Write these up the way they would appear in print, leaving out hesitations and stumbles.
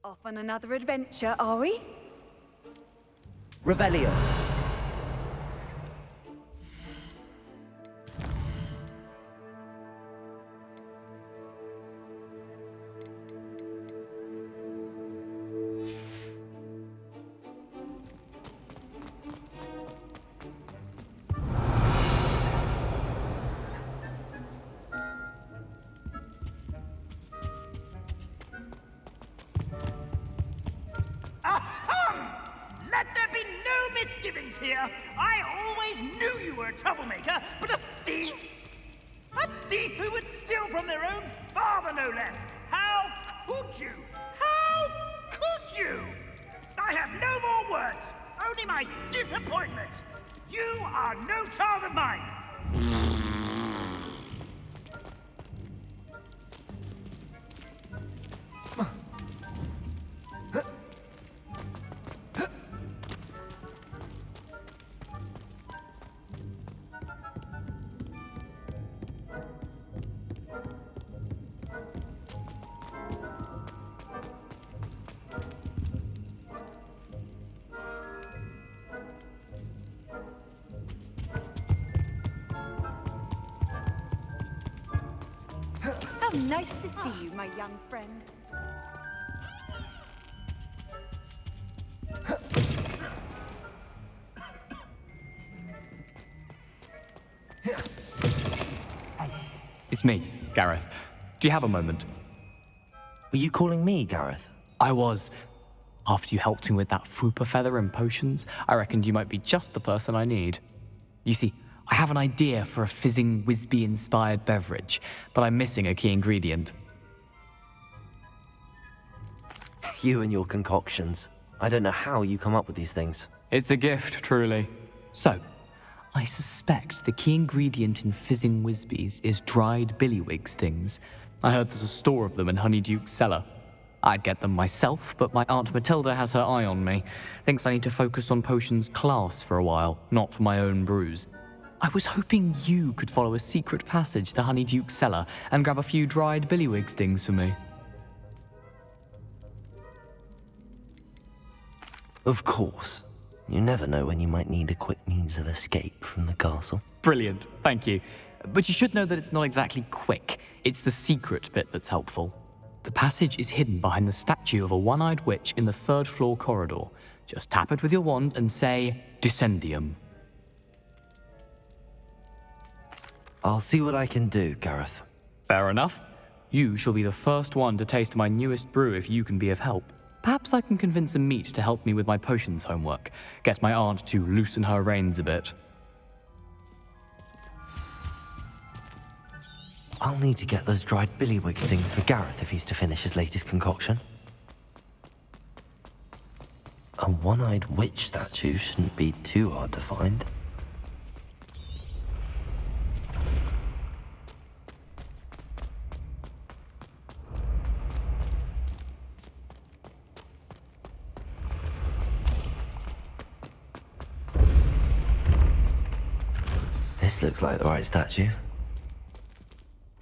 Off on another adventure, are we? Revelio. Here. I always knew you were a troublemaker, but a thief? A thief who would steal from their own father, no less! How could you? How could you? I have no more words, only my disappointment. You are no child of mine. How nice to see you, my young friend. It's me, Gareth. Do you have a moment? Were you calling me, Gareth? I was. After you helped me with that Fupa feather and potions, I reckoned you might be just the person I need. You see, I have an idea for a fizzing Wisby-inspired beverage, but I'm missing a key ingredient. You and your concoctions. I don't know how you come up with these things. It's a gift, truly. So, I suspect the key ingredient in fizzing Wisbies is dried billywig stings. I heard there's a store of them in Honeyduke's cellar. I'd get them myself, but my Aunt Matilda has her eye on me. Thinks I need to focus on potions class for a while, not for my own brews. I was hoping you could follow a secret passage to Honeyduke's cellar and grab a few dried billywig stings for me. Of course. You never know when you might need a quick means of escape from the castle. Brilliant, thank you. But you should know that it's not exactly quick. It's the secret bit that's helpful. The passage is hidden behind the statue of a one-eyed witch in the third-floor corridor. Just tap it with your wand and say, Descendium. I'll see what I can do, Gareth. Fair enough. You shall be the first one to taste my newest brew if you can be of help. Perhaps I can convince a meat to help me with my potions homework. Get my aunt to loosen her reins a bit. I'll need to get those dried billywig stings for Gareth if he's to finish his latest concoction. A one-eyed witch statue shouldn't be too hard to find. This looks like the right statue.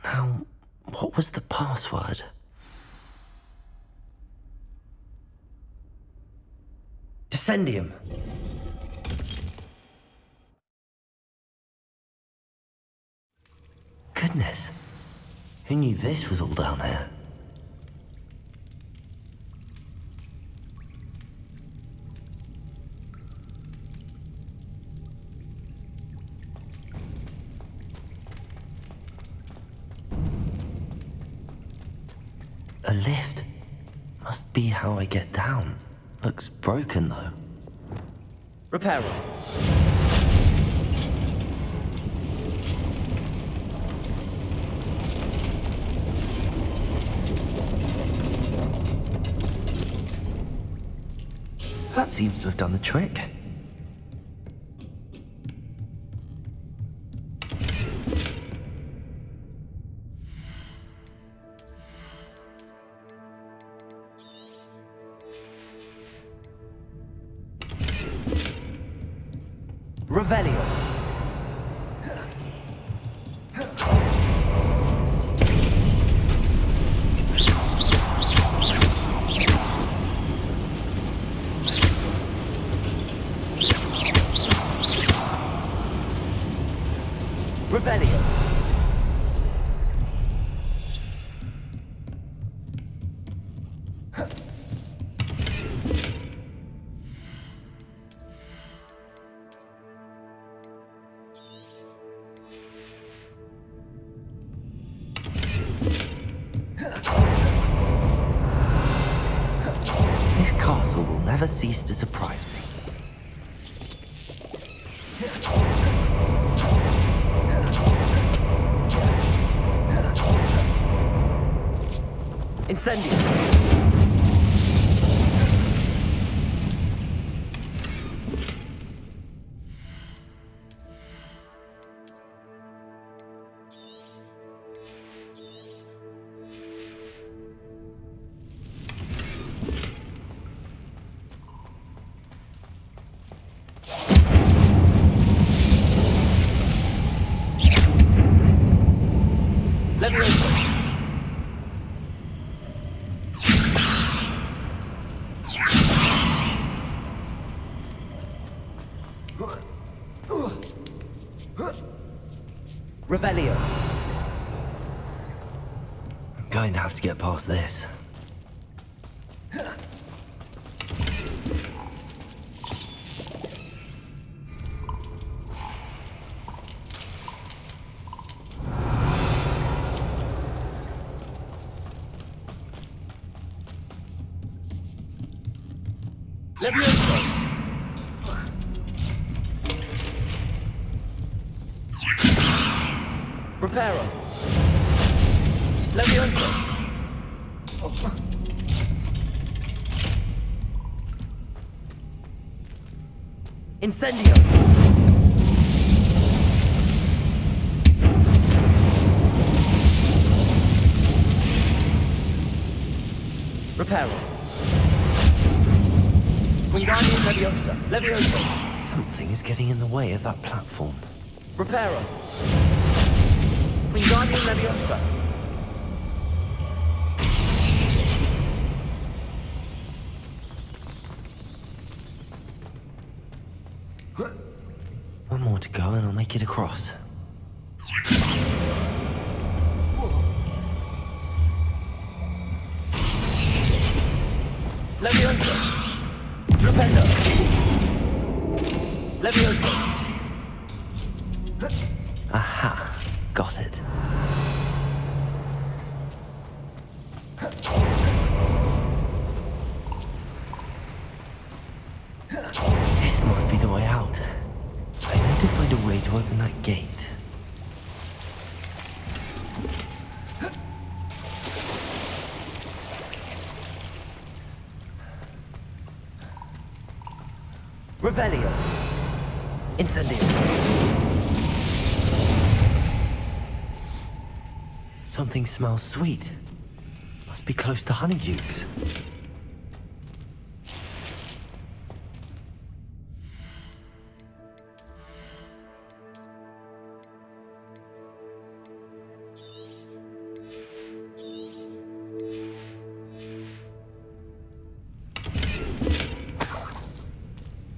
Now, what was the password? Descendium. Goodness. Who knew this was all down here? A lift. Must be how I get down. Looks broken, though. Repair room. That seems to have done the trick. Revelio. never cease to surprise me. Incendio! Revelio. I'm going to have to get past this. Levioso. Preparo. Levioso. Incendio. Reparo. Wingardium Leviosa. Leviosa. Something is getting in the way of that platform. Reparo. Wingardium Leviosa. One more to go and I'll make it across. Leviosa. Flipendo. Leviosa. Aha. Got it. This must be the way out. I need to find a way to open that gate. Revelio. Incendio. Something smells sweet. Must be close to Honeydukes.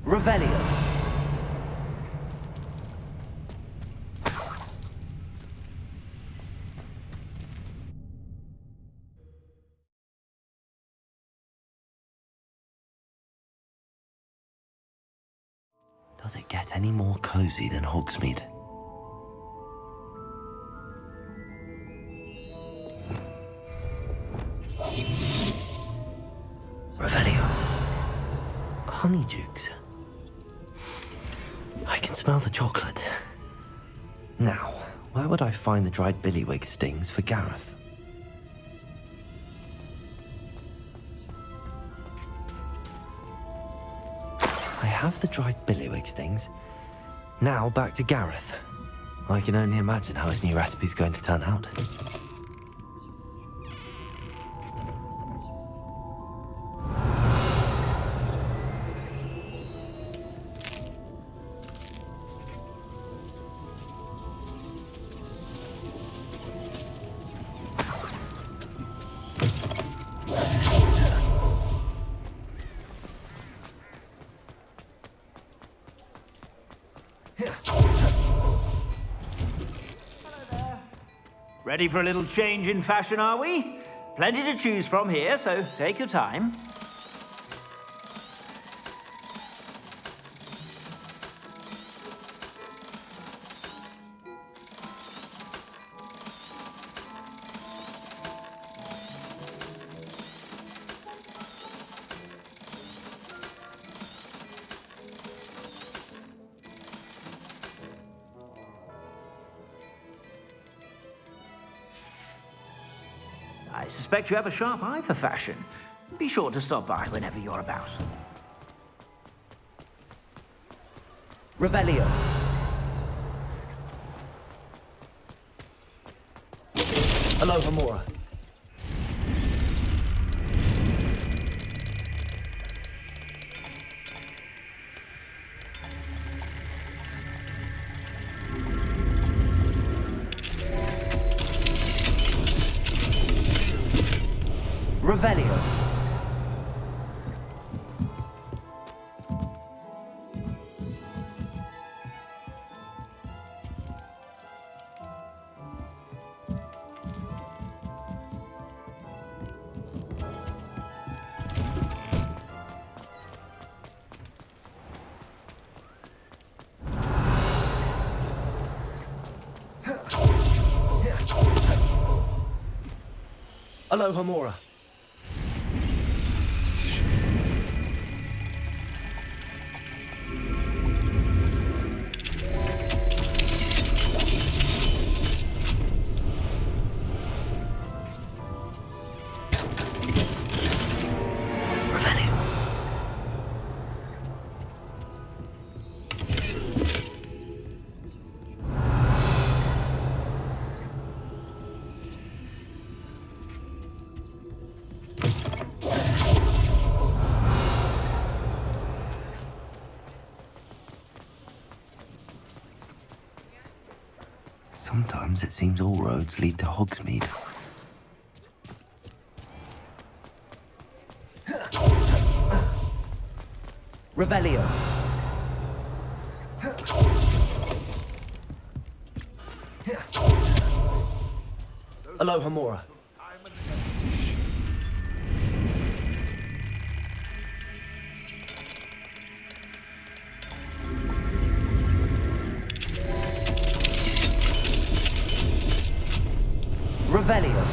Revelio. Does it get any more cozy than Hogsmeade? Revelio. Honeydukes. I can smell the chocolate. Now, where would I find the dried billywig stings for Gareth? I have the dried billywig stings. Now back to Gareth. I can only imagine how his new recipe's going to turn out. Ready for a little change in fashion, are we? Plenty to choose from here, so take your time. I suspect you have a sharp eye for fashion. Be sure to stop by whenever you're about. Revelio. Aloha Mora. Revelio. Aloha Mora. Sometimes it seems all roads lead to Hogsmeade. Revelio. Aloha Mora. Revelio.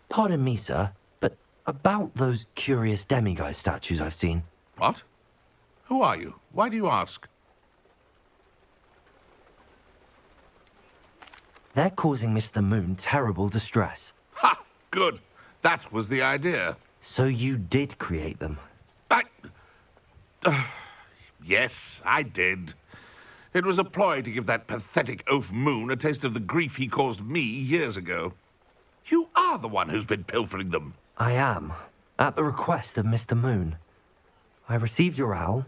Pardon me, sir, but about those curious demiguise statues I've seen. What? Who are you? Why do you ask? They're causing Mr. Moon terrible distress. Ha! Good. That was the idea. So you did create them? Yes, I did. It was a ploy to give that pathetic oaf Moon a taste of the grief he caused me years ago. You are the one who's been pilfering them. I am, at the request of Mr. Moon. I received your owl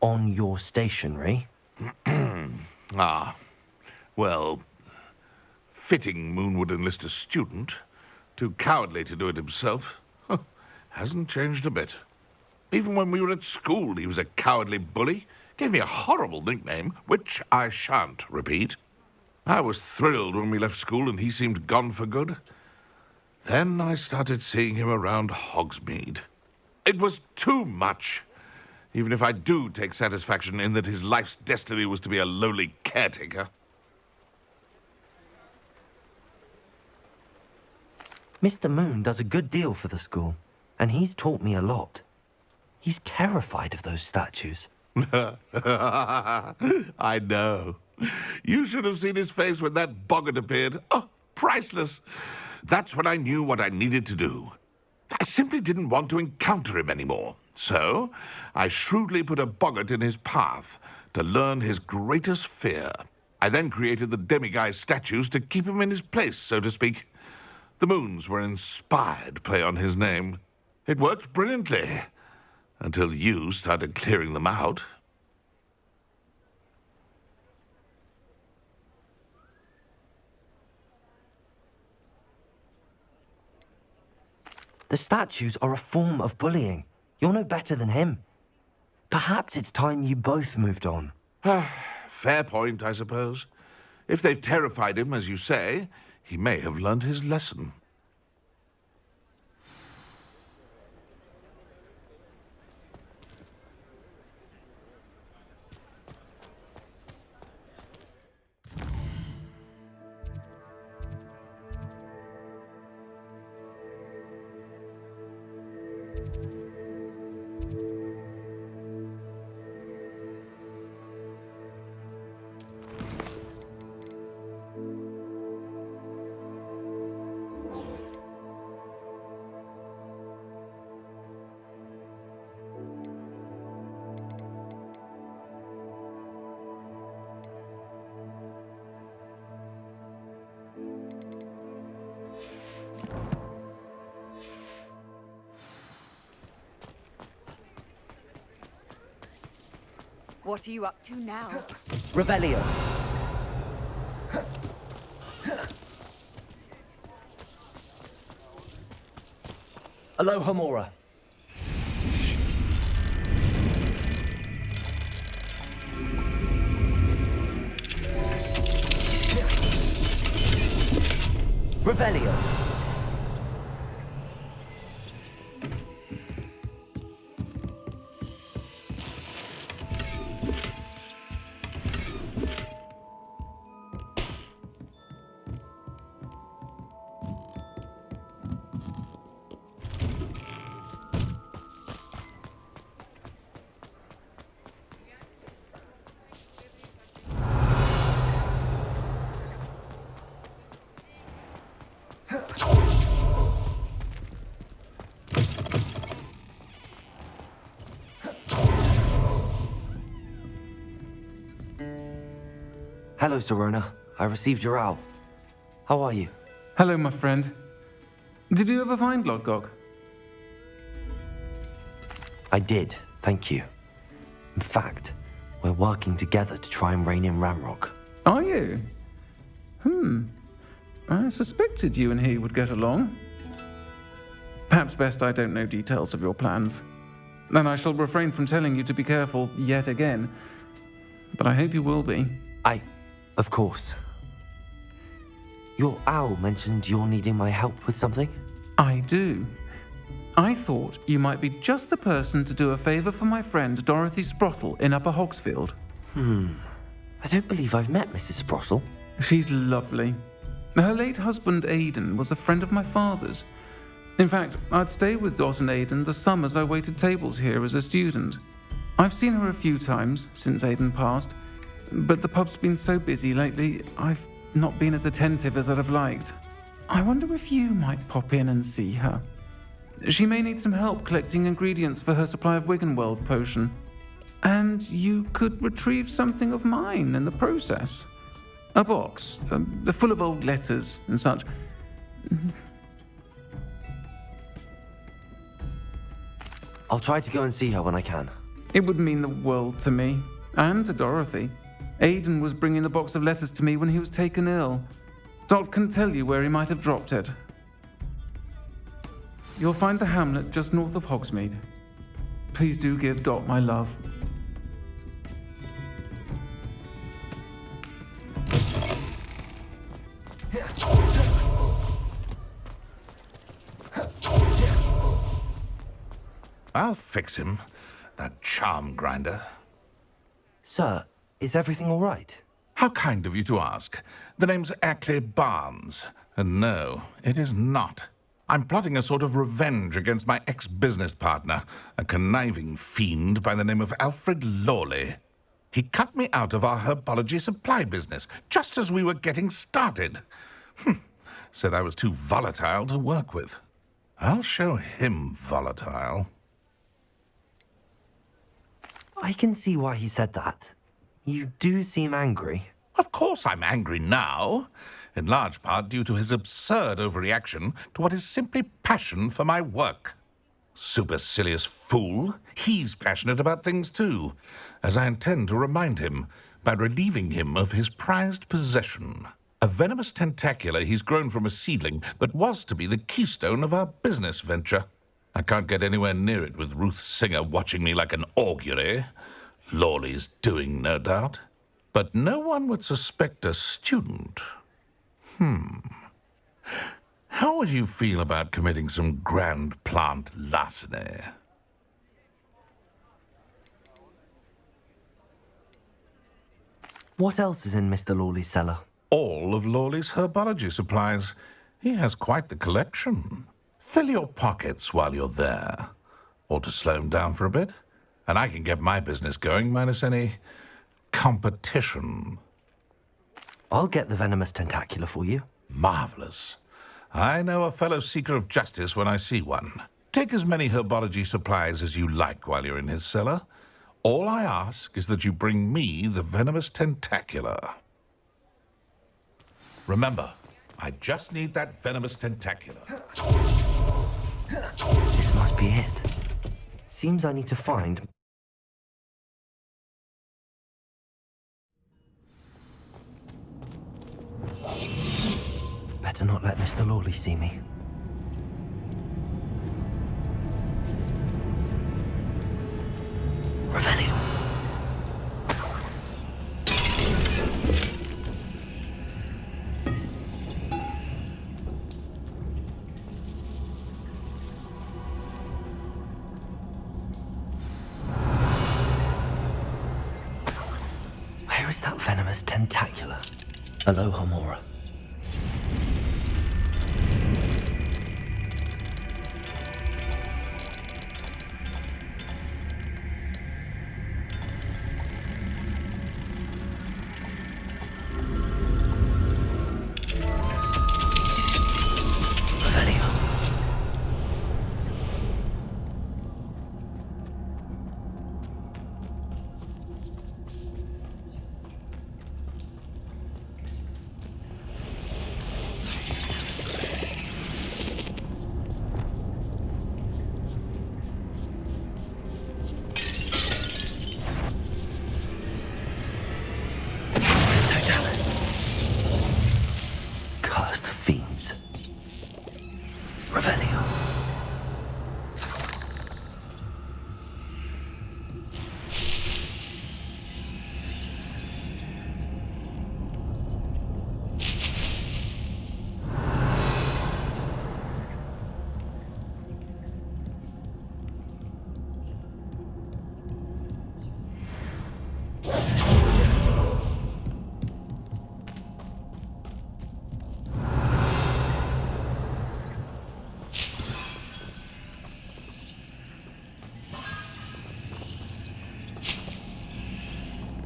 on your stationery. Ah, well, fitting Moon would enlist a student. Too cowardly to do it himself. Huh, hasn't changed a bit. Even when we were at school, he was a cowardly bully. Gave me a horrible nickname, which I shan't repeat. I was thrilled when we left school and he seemed gone for good. Then I started seeing him around Hogsmeade. It was too much. Even if I do take satisfaction in that his life's destiny was to be a lowly caretaker. Mr. Moon does a good deal for the school, and he's taught me a lot. He's terrified of those statues. I know. You should have seen his face when that boggart appeared. Oh, priceless. That's when I knew what I needed to do. I simply didn't want to encounter him anymore. So, I shrewdly put a boggart in his path to learn his greatest fear. I then created the demiguise statues to keep him in his place, so to speak. The moons were an inspired play on his name. It worked brilliantly. Until you started clearing them out. The statues are a form of bullying. You're no better than him. Perhaps it's time you both moved on. Fair point, I suppose. If they've terrified him, as you say, he may have learned his lesson. What are you up to now? Revelio. Aloha Mora. Revelio. Hello, Sirona. I received your owl. How are you? Hello, my friend. Did you ever find Lodgok? I did, thank you. In fact, we're working together to try and rein in Ramrock. Are you? I suspected you and he would get along. Perhaps best I don't know details of your plans. And I shall refrain from telling you to be careful yet again. But I hope you will be. Of course. Your owl mentioned you're needing my help with something? I do. I thought you might be just the person to do a favor for my friend Dorothy Sprottle in Upper Hogsfield. I don't believe I've met Mrs. Sprottle. She's lovely. Her late husband Aidan was a friend of my father's. In fact, I'd stay with Dot and Aidan the summers I waited tables here as a student. I've seen her a few times since Aidan passed, but the pub's been so busy lately, I've not been as attentive as I'd have liked. I wonder if you might pop in and see her. She may need some help collecting ingredients for her supply of Wiggenweld potion. And you could retrieve something of mine in the process. A box, full of old letters and such. I'll try to go and see her when I can. It would mean the world to me, and to Dorothy. Aidan was bringing the box of letters to me when he was taken ill. Dot can tell you where he might have dropped it. You'll find the hamlet just north of Hogsmeade. Please do give Dot my love. I'll fix him, that charm grinder. Sir, is everything all right? How kind of you to ask. The name's Ackley Barnes. And no, it is not. I'm plotting a sort of revenge against my ex-business partner, a conniving fiend by the name of Alfred Lawley. He cut me out of our herbology supply business, just as we were getting started. Said I was too volatile to work with. I'll show him volatile. I can see why he said that. You do seem angry. Of course I'm angry now, in large part due to his absurd overreaction to what is simply passion for my work. Supercilious fool, he's passionate about things too, as I intend to remind him by relieving him of his prized possession, a venomous tentacula he's grown from a seedling that was to be the keystone of our business venture. I can't get anywhere near it with Ruth Singer watching me like an augury. Lawley's doing, no doubt. But no one would suspect a student. How would you feel about committing some grand plant larceny? What else is in Mr. Lawley's cellar? All of Lawley's herbology supplies. He has quite the collection. Fill your pockets while you're there. Or to slow him down for a bit. And I can get my business going minus any competition. I'll get the venomous tentacula for you. Marvelous. I know a fellow seeker of justice when I see one. Take as many herbology supplies as you like while you're in his cellar. All I ask is that you bring me the venomous tentacula. Remember, I just need that venomous tentacula. This must be it. Seems I need to find... Better not let Mr. Lawley see me. Revelio. Where is that venomous tentacula? Aloha, Mora.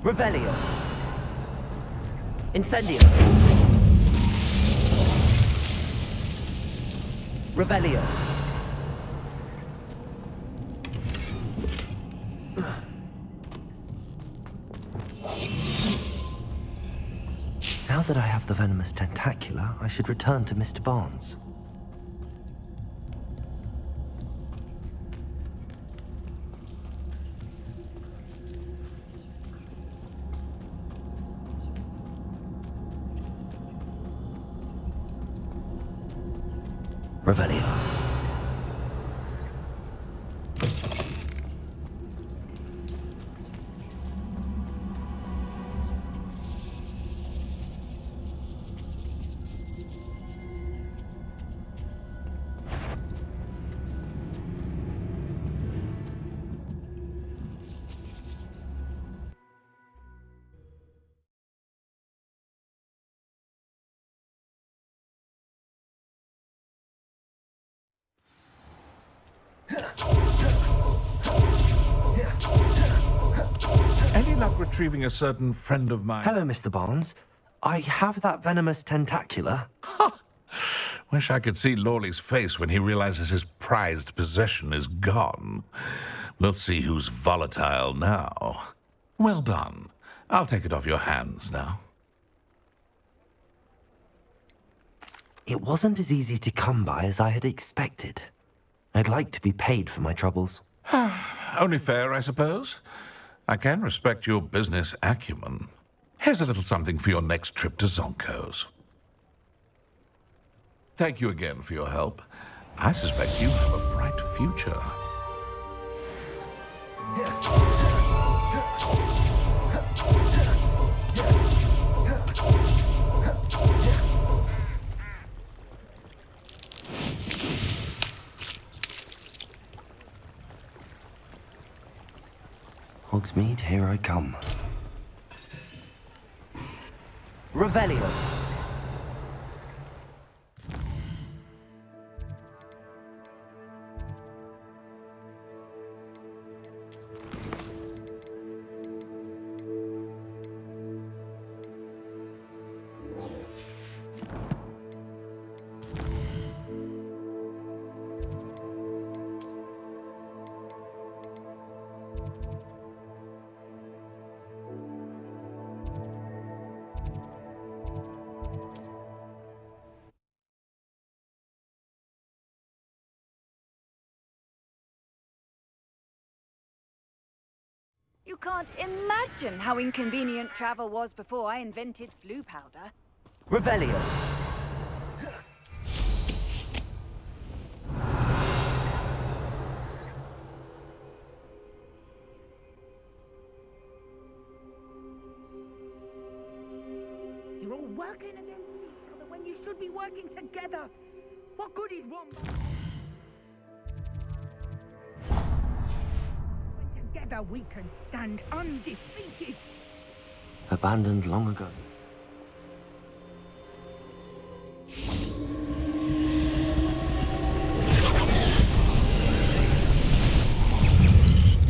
Revelio. Incendio. Revelio. Now that I have the venomous tentacula, I should return to Mr. Barnes. Revelio. Any luck retrieving a certain friend of mine? Hello, Mr. Barnes. I have that venomous tentacula. Wish I could see Lawley's face when he realizes his prized possession is gone. We'll see who's volatile now. Well done. I'll take it off your hands now. It wasn't as easy to come by as I had expected. I'd like to be paid for my troubles. Only fair, I suppose. I can respect your business acumen. Here's a little something for your next trip to Zonko's. Thank you again for your help. I suspect you have a bright future. Hogsmeade, here I come. Revelio. You can't imagine how inconvenient travel was before I invented flu powder. Revelio. You're all working against each other when you should be working together. What good is one? When together we can stand undefeated. Abandoned long ago.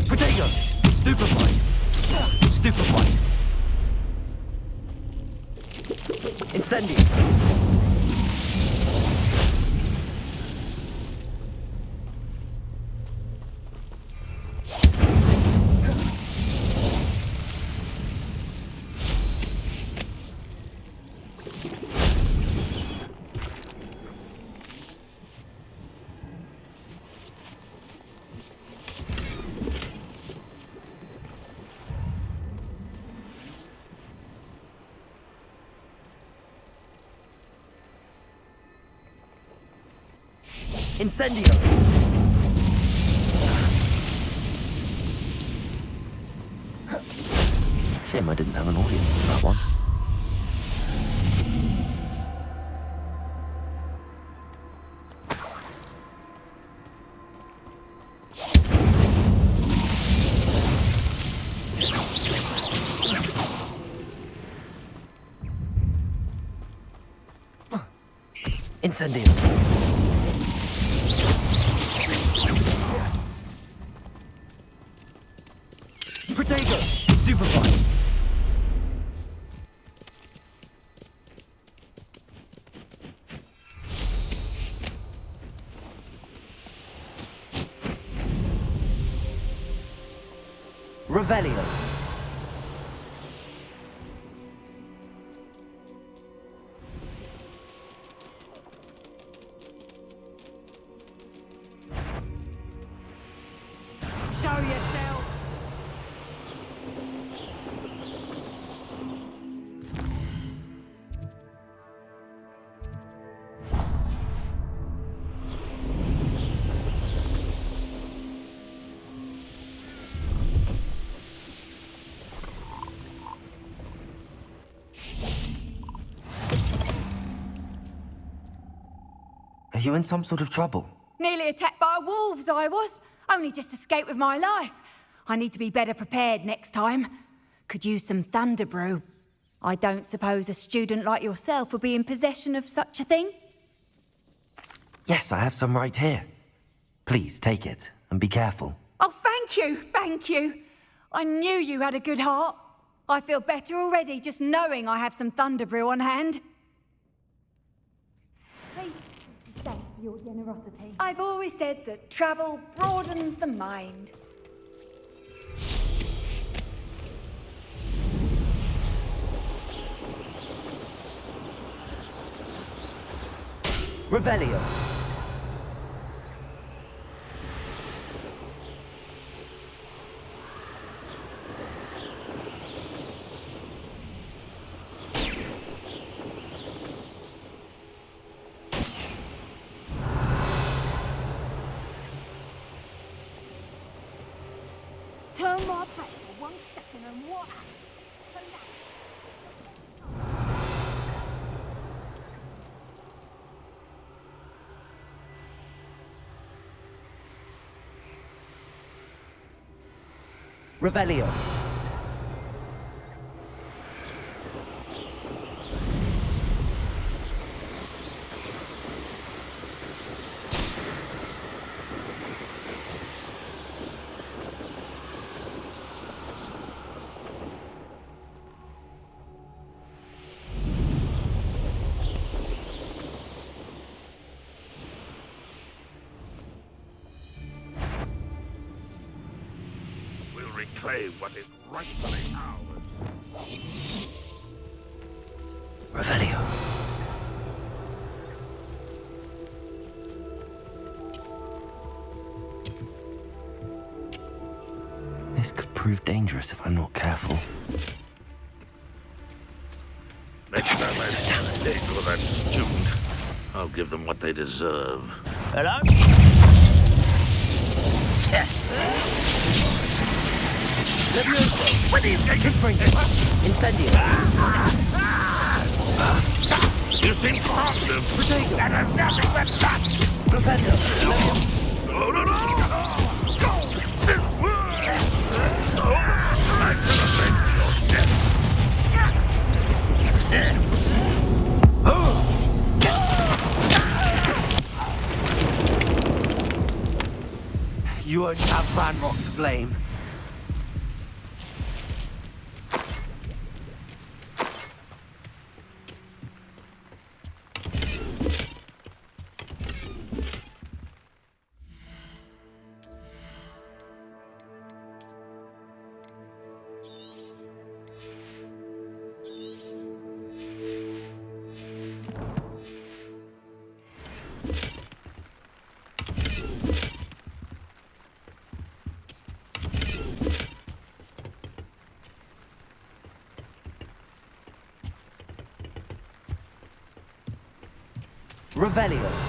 Potato! Stupefy! Stupefy! Incendio! Incendio! Shame I didn't have an audience for that one. Incendio! Potato! Stupefy! Revelio! Show yourself! Are you in some sort of trouble? Nearly attacked by wolves, I was. Only just escaped with my life. I need to be better prepared next time. Could use some thunder brew. I don't suppose a student like yourself would be in possession of such a thing? Yes, I have some right here. Please take it and be careful. Oh, thank you, thank you. I knew you had a good heart. I feel better already just knowing I have some thunder brew on hand. Please, thank you for your generosity. I've always said that travel broadens the mind. Revelio! Turn my back for 1 second and what happens? Revelio! Reclaim what is rightfully ours. Revelio. This could prove dangerous if I'm not careful. Next time I dig with that student, I'll give them what they deserve. Hello? When are you going to Incendio. You seem confident. That has nothing but touch. Flipendo. No, no, no! I celebrate your step. You only have Ranrock to blame. Revelio.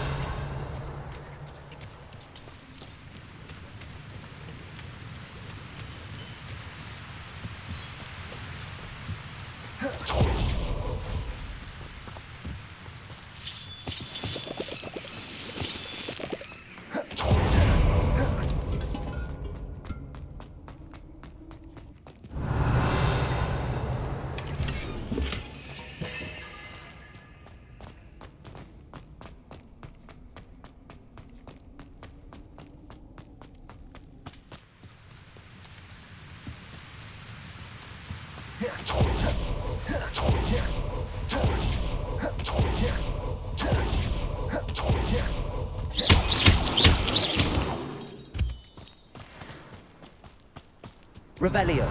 Revelio.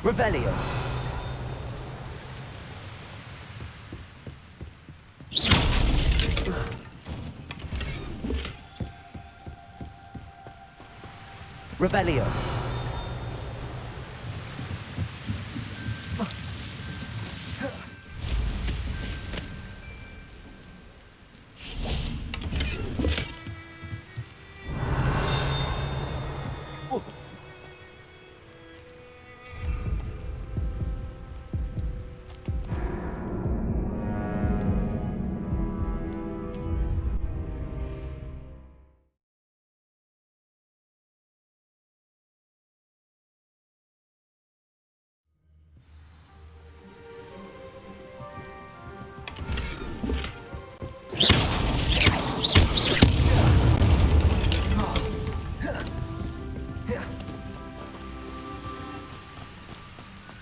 Revelio. Revelio.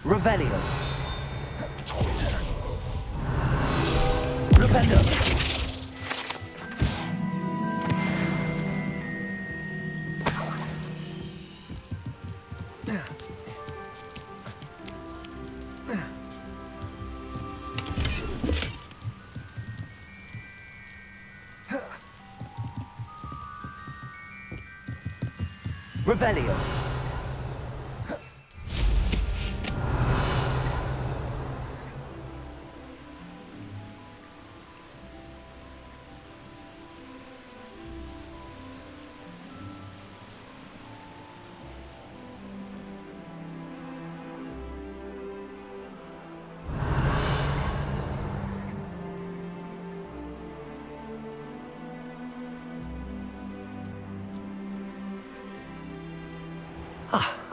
Revelio. Flipendo. Revelio.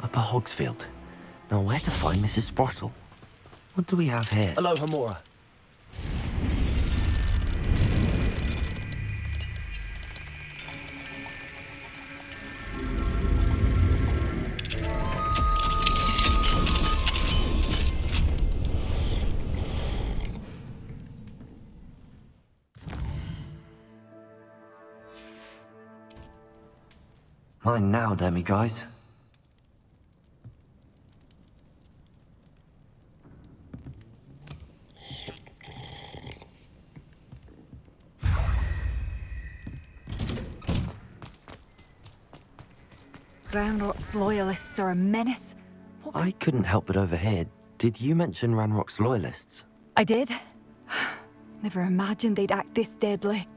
Upper Hogsfield. Now where to find Mrs. Sprottle? What do we have here? Hello, Hamora. Mine now, Demi guys. Ranrock's loyalists are a menace. I couldn't help but overhear. Did you mention Ranrock's loyalists? I did. Never imagined they'd act this deadly.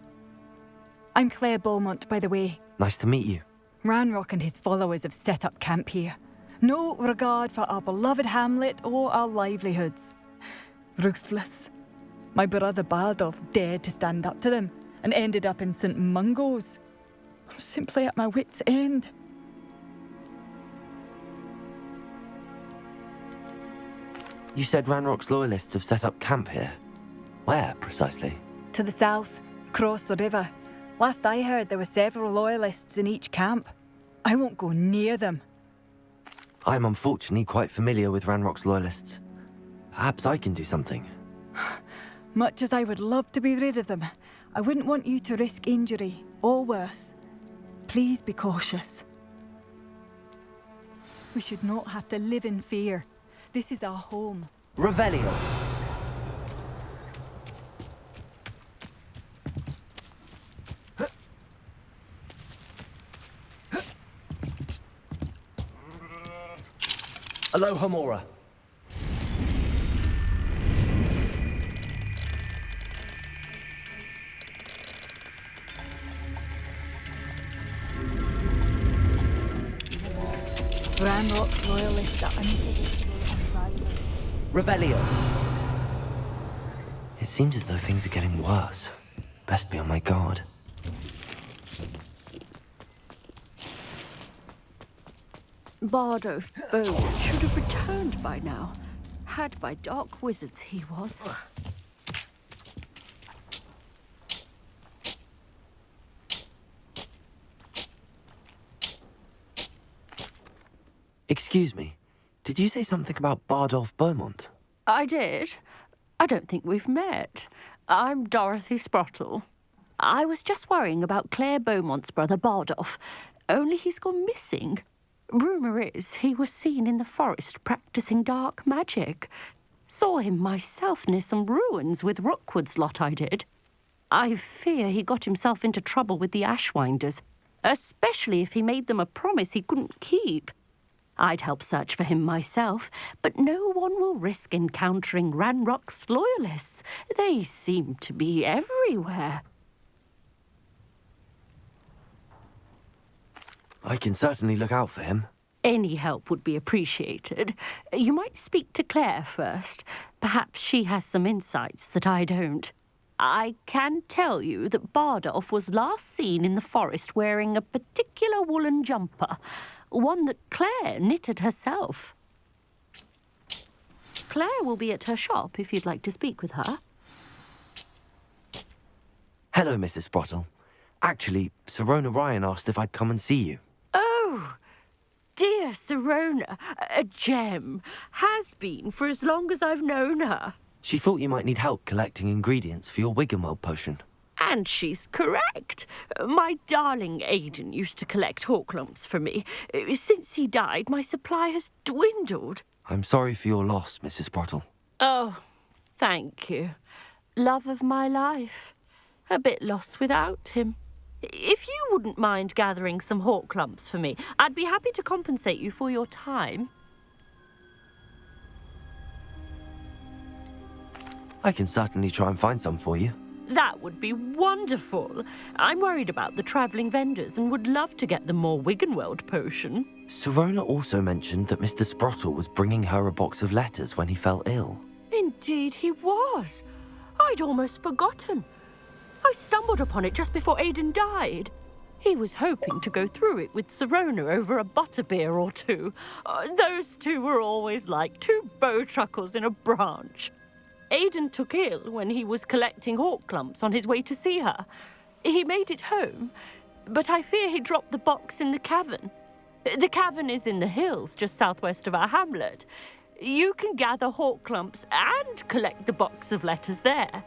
I'm Claire Beaumont, by the way. Nice to meet you. Ranrock and his followers have set up camp here. No regard for our beloved hamlet or our livelihoods. Ruthless. My brother Bardolph dared to stand up to them and ended up in St. Mungo's. I'm simply at my wit's end. You said Ranrock's loyalists have set up camp here. Where, precisely? To the south, across the river. Last I heard, there were several loyalists in each camp. I won't go near them. I'm unfortunately quite familiar with Ranrock's loyalists. Perhaps I can do something. Much as I would love to be rid of them, I wouldn't want you to risk injury, or worse. Please be cautious. We should not have to live in fear. This is our home. Revelio! Aloha Mora. Ranrock's loyalists are unpredictable and violent. Revelio. It seems as though things are getting worse. Best be on my guard. Bardolph Beaumont should have returned by now. Had by dark wizards he was. Excuse me, did you say something about Bardolph Beaumont? I did. I don't think we've met. I'm Dorothy Sprottle. I was just worrying about Claire Beaumont's brother Bardolph, only he's gone missing. Rumour is he was seen in the forest practising dark magic. Saw him myself near some ruins with Rookwood's lot I did. I fear he got himself into trouble with the Ashwinders, especially if he made them a promise he couldn't keep. I'd help search for him myself, but no one will risk encountering Ranrock's loyalists. They seem to be everywhere. I can certainly look out for him. Any help would be appreciated. You might speak to Claire first. Perhaps she has some insights that I don't. I can tell you that Bardolph was last seen in the forest wearing a particular woolen jumper, one that Claire knitted herself. Claire will be at her shop if you'd like to speak with her. Hello, Mrs. Sprottle. Actually, Sirona Ryan asked if I'd come and see you. Oh, dear Sirona, a gem. Has been for as long as I've known her. She thought you might need help collecting ingredients for your Wiggenweld potion. And she's correct. My darling Aidan used to collect hawk lumps for me. Since he died, my supply has dwindled. I'm sorry for your loss, Mrs. Sprottle. Oh, thank you. Love of my life. A bit lost without him. If you wouldn't mind gathering some hawk lumps for me, I'd be happy to compensate you for your time. I can certainly try and find some for you. That would be wonderful. I'm worried about the travelling vendors and would love to get them more Wiggenweld potion. Sirona also mentioned that Mr. Sprottle was bringing her a box of letters when he fell ill. Indeed he was. I'd almost forgotten. I stumbled upon it just before Aidan died. He was hoping to go through it with Sirona over a butterbeer or two. Those two were always like two bowtruckles in a branch. Aidan took ill when he was collecting hawk lumps on his way to see her. He made it home, but I fear he dropped the box in the cavern. The cavern is in the hills just southwest of our hamlet. You can gather hawk lumps and collect the box of letters there.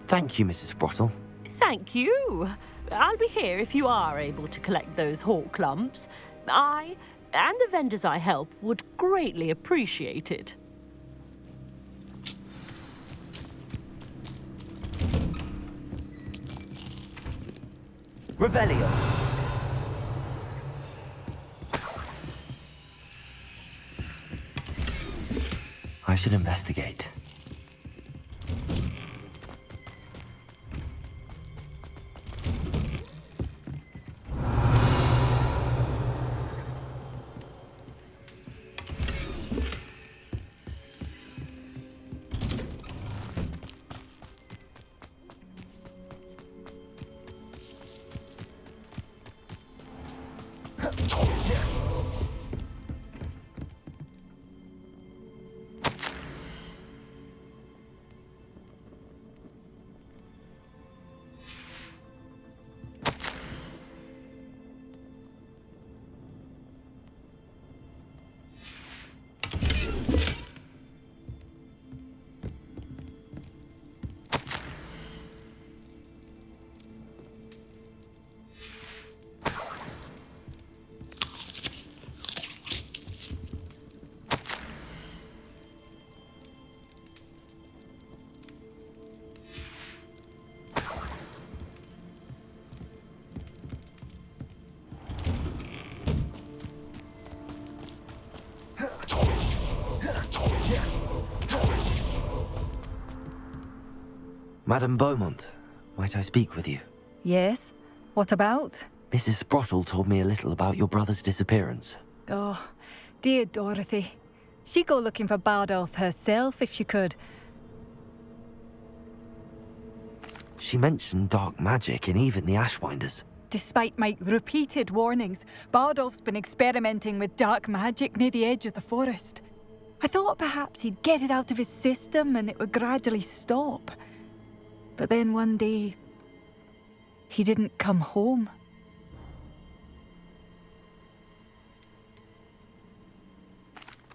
Thank you, Mrs. Sprottle. Thank you. I'll be here if you are able to collect those hawk lumps. I, and the vendors I help, would greatly appreciate it. Revelio. I should investigate. Madame Beaumont, might I speak with you? Yes? What about? Mrs. Sprottle told me a little about your brother's disappearance. Oh, dear Dorothy. She'd go looking for Bardolph herself if she could. She mentioned dark magic and even the Ashwinders. Despite my repeated warnings, Bardolph's been experimenting with dark magic near the edge of the forest. I thought perhaps he'd get it out of his system and it would gradually stop. But then one day, he didn't come home.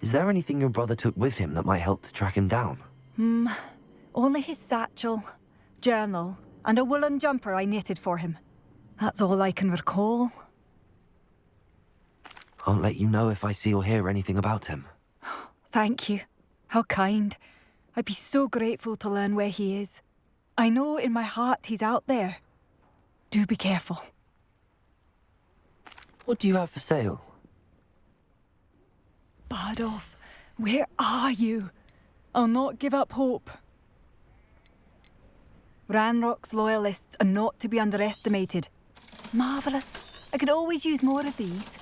Is there anything your brother took with him that might help to track him down? Only his satchel, journal, and a woolen jumper I knitted for him. That's all I can recall. I'll let you know if I see or hear anything about him. Thank you. How kind. I'd be so grateful to learn where he is. I know in my heart he's out there. Do be careful. What do you have for sale? Bardolph, where are you? I'll not give up hope. Ranrock's loyalists are not to be underestimated. Marvellous. I could always use more of these.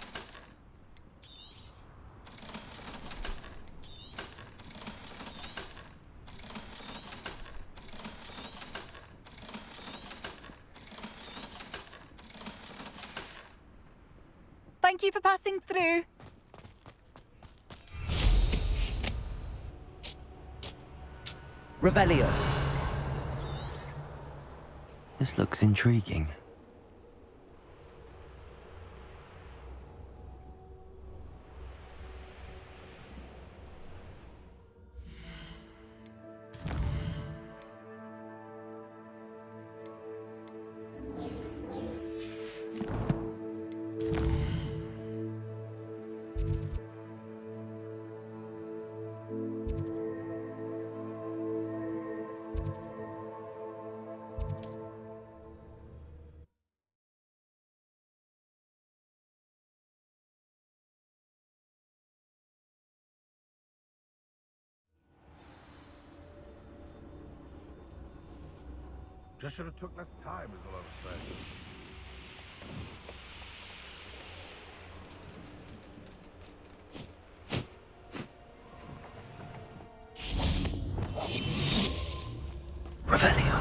Thank you for passing through. Revelio. This looks intriguing. Just should have took less time, is all I'm saying. Revelio.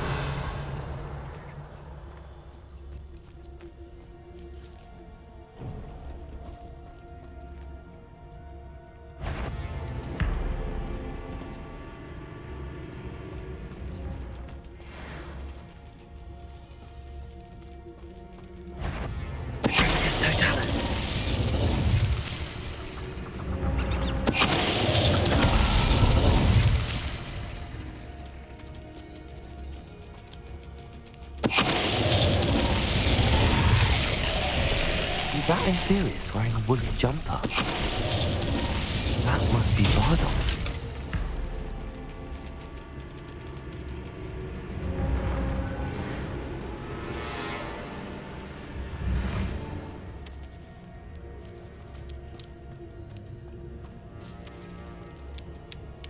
that Inferius wearing a woolly jumper? That must be Bardolph.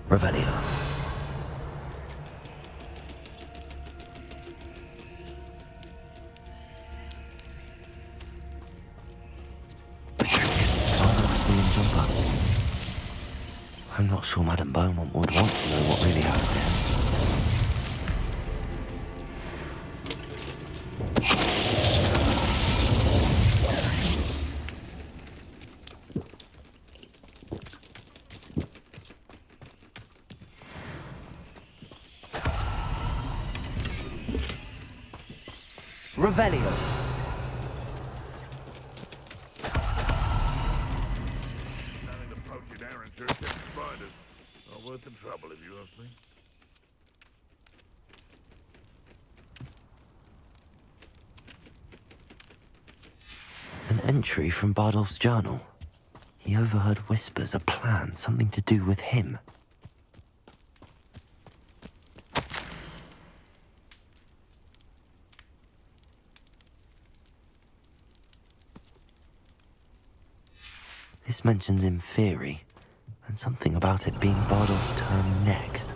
Revelio. I'm not sure Madame Beaumont would want to know what really happened to him. Revelio. Having to poach an errand sure takes spiders. Not worth the trouble, if you ask me. An entry from Bardolph's journal. He overheard whispers, a plan, something to do with him. This mentions Inferi, and something about it being Bardolph's turn next.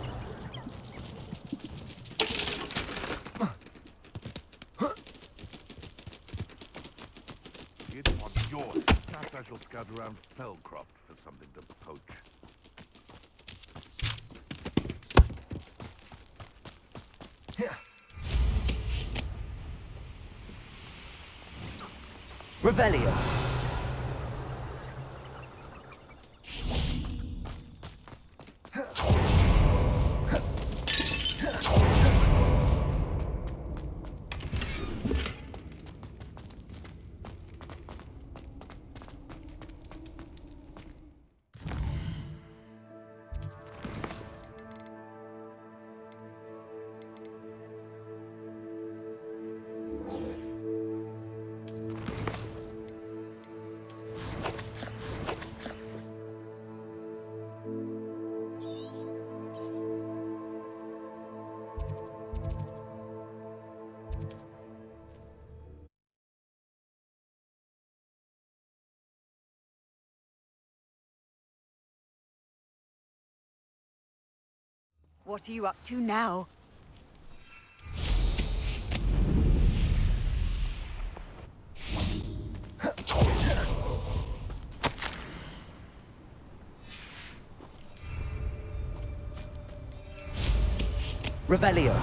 It's on yours. Perhaps I shall scout around Fellcroft for something to poach. Revelio. What are you up to now? Revelio.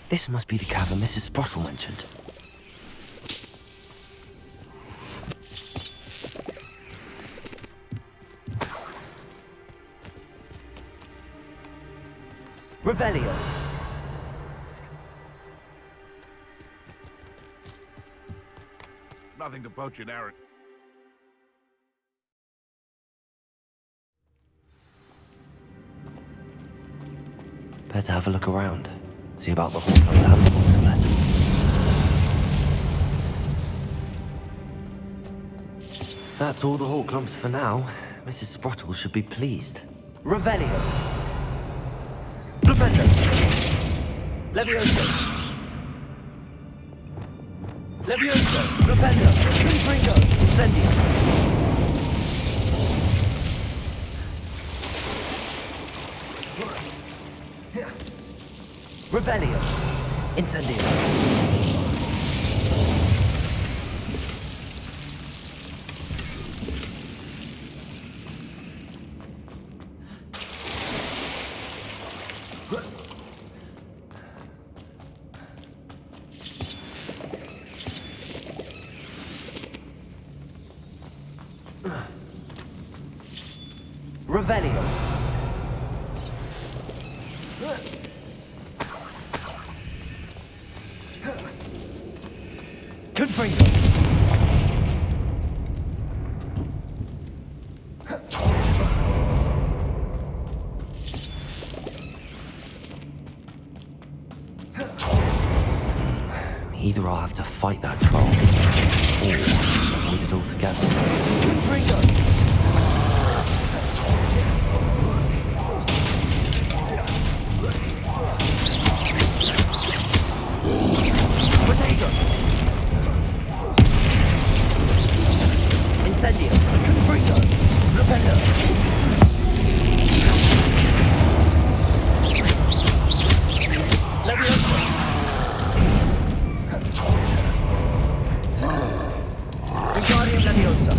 This must be the cavern Mrs. Sprottle mentioned. Revelio. Nothing to poach in errand. Better have a look around. See about the Hogwarts handbooks and letters. That's all the Horcrux for now. Mrs. Sprottle should be pleased. Revelio. Flipendo. Levioso. Levioso. Flipendo. Confringo. Incendio. Revelio. Incendio. Revelio. Confringo. Either I'll have to fight that troll, or avoid it altogether. Confringo. Potato. Incendio. Confringo. Repello. Leviosa. Wingardium Leviosa.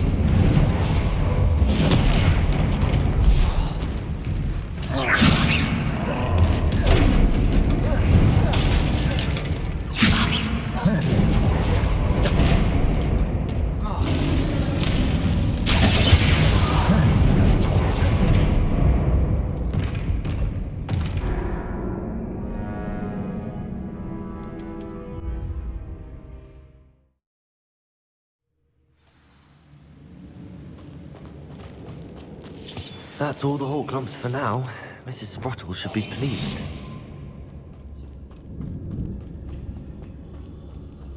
That's all the Horcrux for now. Mrs. Sprottle should be pleased.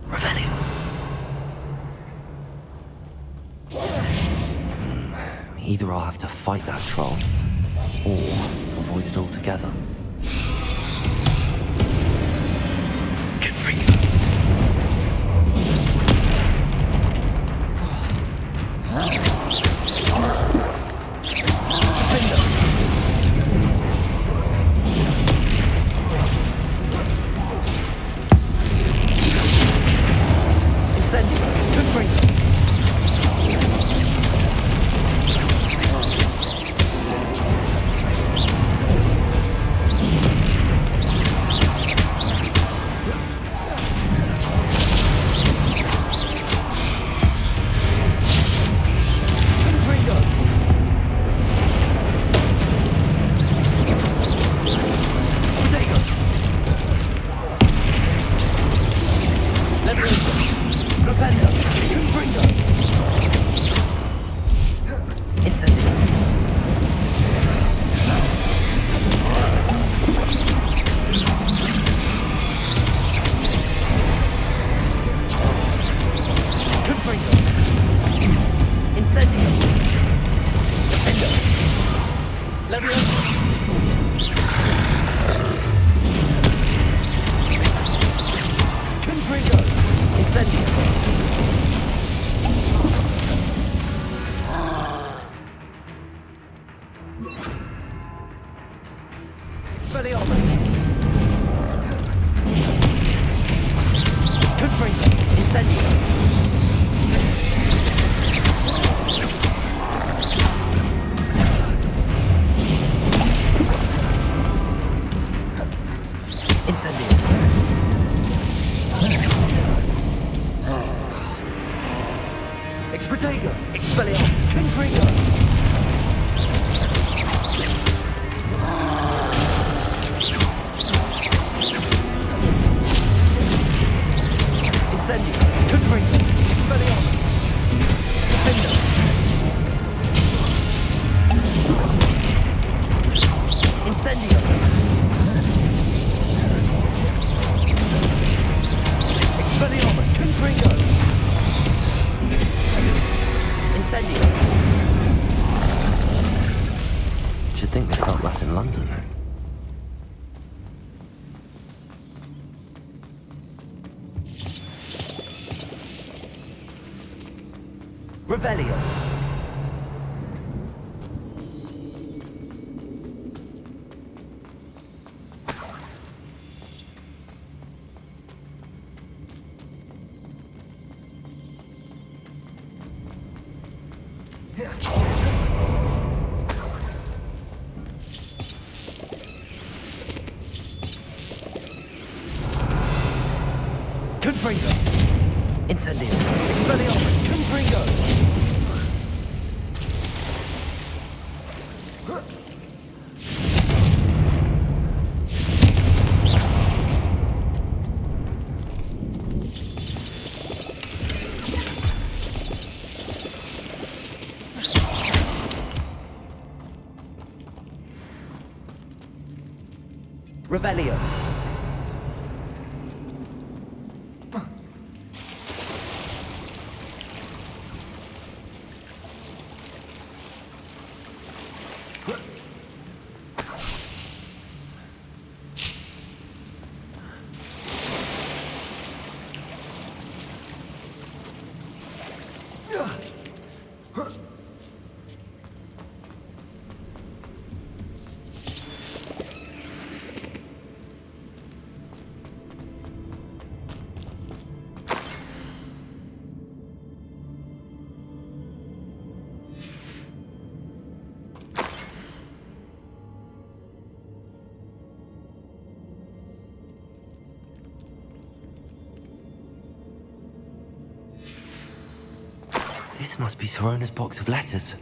Revelio. Either I'll have to fight that troll, or avoid it altogether. Revelio. Confringo. Incendio. Expelliarmus. Confringo. Revelio. This must be Sirona's box of letters.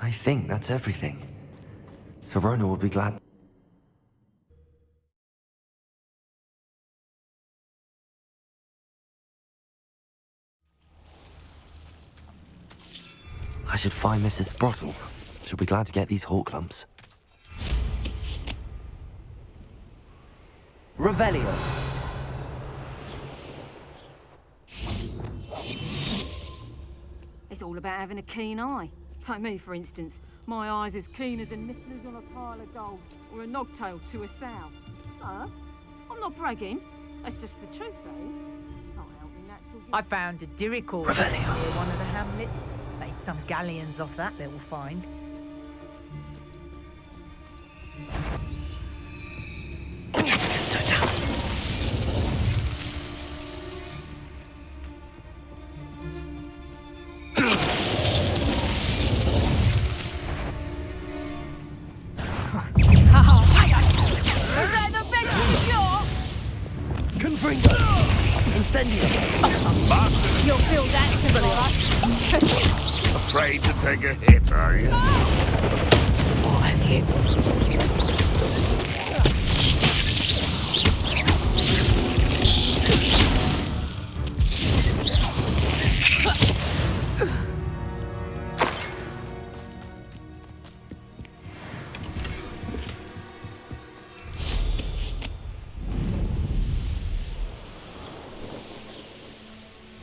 I think that's everything. Sirona will be glad. I should find Mrs. Sprottle. She'll be glad to get these hawk lumps. Revelio. It's all about having a keen eye. Take me, for instance. My eye's as keen as a nippler's on a pile of gold, or a nogtail to a sow. No, I'm not bragging. That's just the truth, eh? I found a diricord near one of the hamlets. Made some galleons off that little find. You'll feel that tomorrow. Afraid to take a hit, are you? What have you?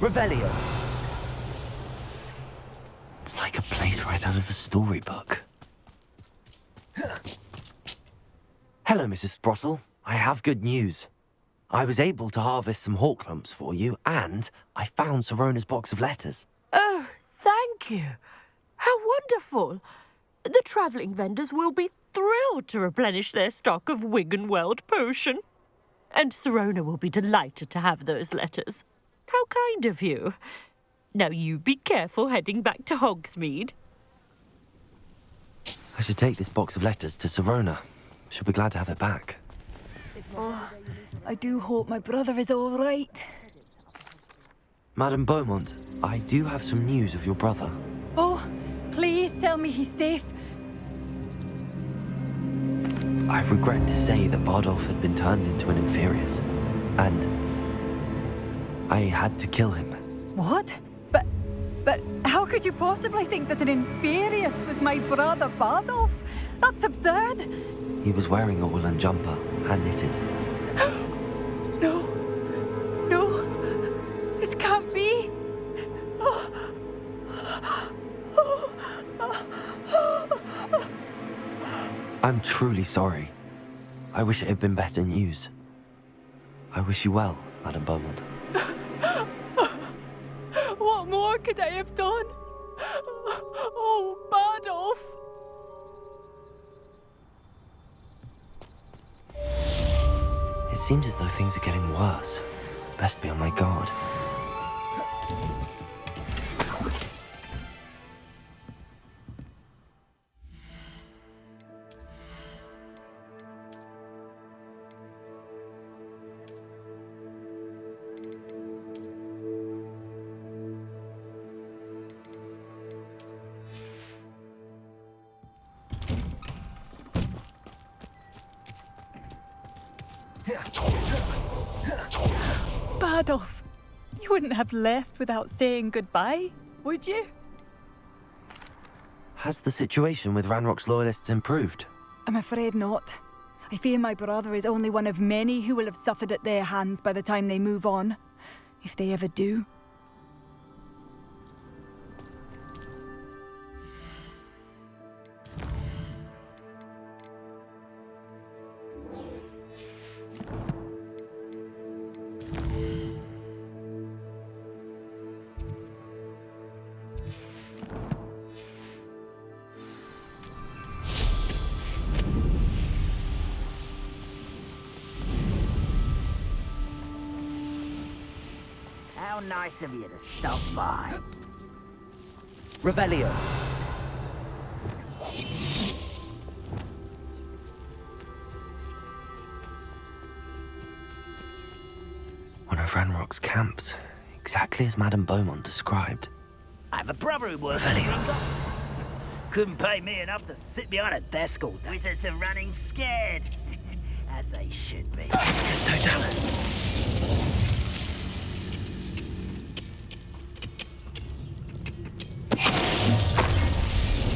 Revelio. It's like a place right out of a storybook. Hello, Mrs. Sprottle. I have good news. I was able to harvest some hawk lumps for you, and I found Sirona's box of letters. Oh, thank you. How wonderful. The travelling vendors will be thrilled to replenish their stock of Wiggenweld potion. And Sirona will be delighted to have those letters. How kind of you. Now you be careful heading back to Hogsmeade. I should take this box of letters to Sirona. She'll be glad to have it back. Oh, I do hope my brother is all right. Madame Beaumont, I do have some news of your brother. Oh, please tell me he's safe. I regret to say that Bardolph had been turned into an Inferius, and I had to kill him. What? But how could you possibly think that an Inferius was my brother Bardolph? That's absurd. He was wearing a woolen jumper, hand-knitted. No. This can't be. I'm truly sorry. I wish it had been better news. I wish you well, Madame Beaumont. What more could I have done? Oh, Bardolph! It seems as though things are getting worse. Best be on my guard. Bardolph, you wouldn't have left without saying goodbye, would you? Has the situation with Ranrock's loyalists improved? I'm afraid not. I fear my brother is only one of many who will have suffered at their hands by the time they move on. If they ever do. How nice of you to stop by. Revelio. One of Ranrock's camps, exactly as Madame Beaumont described. I have a brother who works in Gringotts. Couldn't pay me enough to sit behind a desk all day. Wizards are running scared. As they should be. Yes, don't tell us.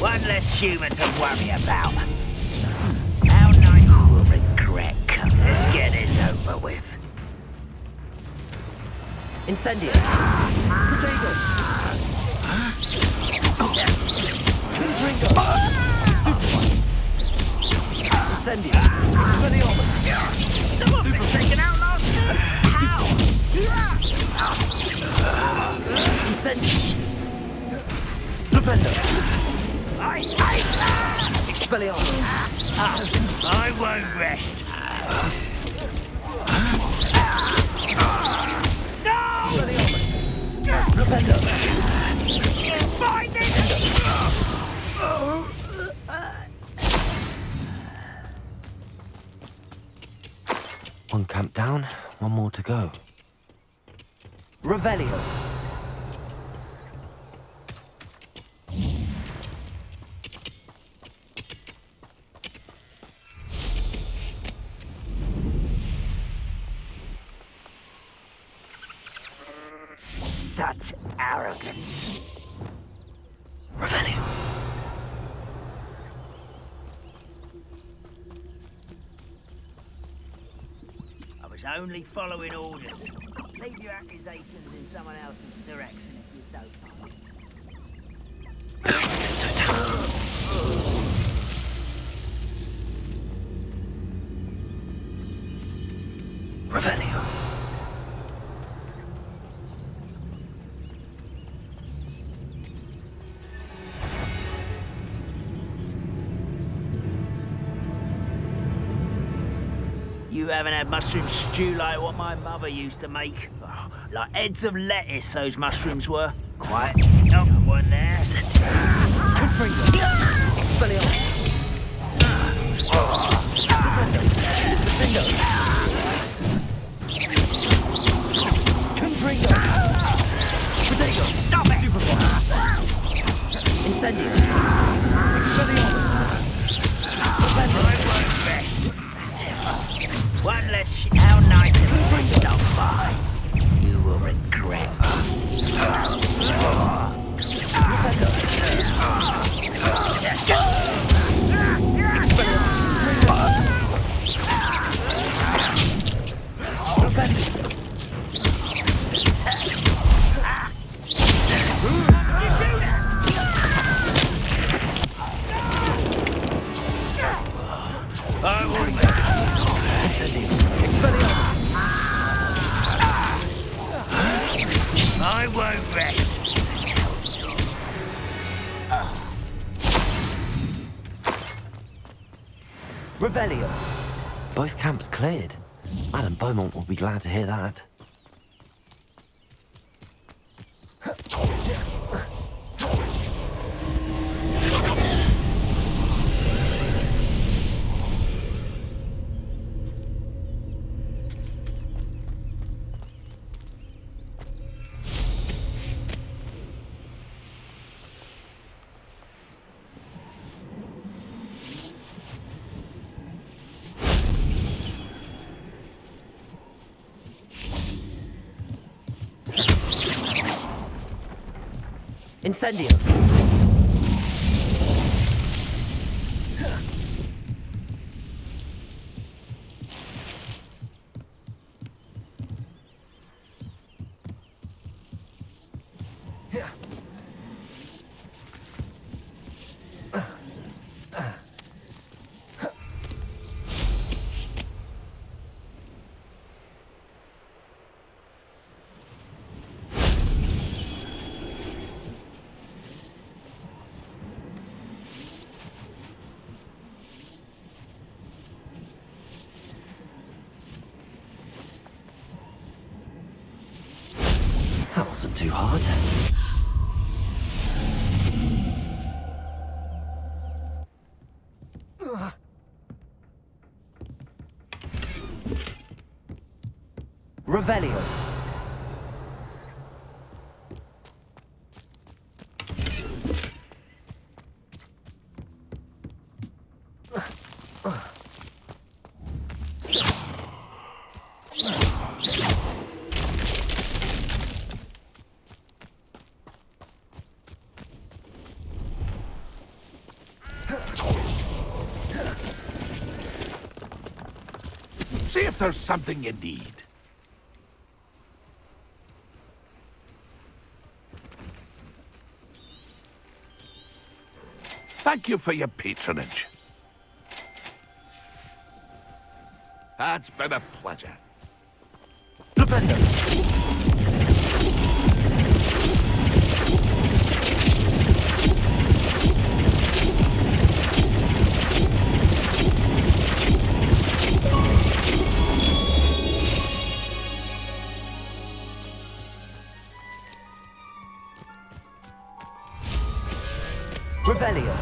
One less human to worry about. How nice you will regret. Come, let's get this over with. Incendio. Potato. Confringo. Incendio. Expelliarmus. Some of them taken out last year. How? Incendio. Flipendo. Expelliarmus. I won't rest. No! Expelliarmus. Flipendo. Find it! One camp down, one more to go. Revelio. Such arrogance. Revelio. I was only following orders. Leave your accusations in someone else's direction if you don't mind. Yes, don't tell us. Revelio. You haven't had mushroom stew like what my mother used to make. Oh, like heads of lettuce, those mushrooms were. Quiet. No one there. Confringo. Expelliarmus. Confringo. Potato. Stop it! Incendio. Expelliarmus. I won't rest. One less how nice of you to stop by. You will regret. I will I won't rest. Revelio. Both camps cleared. Madame Beaumont will be glad to hear that. Incendio! That wasn't too hard. Revelio. See if there's something you need. Thank you for your patronage. It's been a pleasure. Revelio.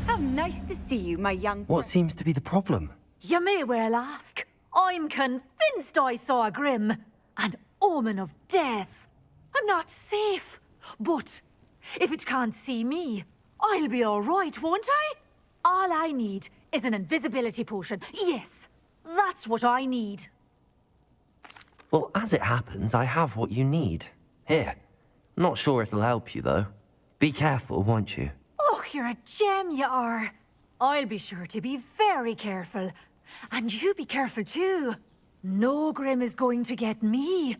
How nice to see you, my young friend. What seems to be the problem? You may well ask. I'm convinced I saw a grim, an omen of death. I'm not safe, but if it can't see me, I'll be all right, won't I? All I need is an invisibility potion. Yes, that's what I need. Well, as it happens, I have what you need. Here. Not sure it'll help you, though. Be careful, won't you? Oh, you're a gem, you are. I'll be sure to be very careful. And you be careful, too. No grim is going to get me.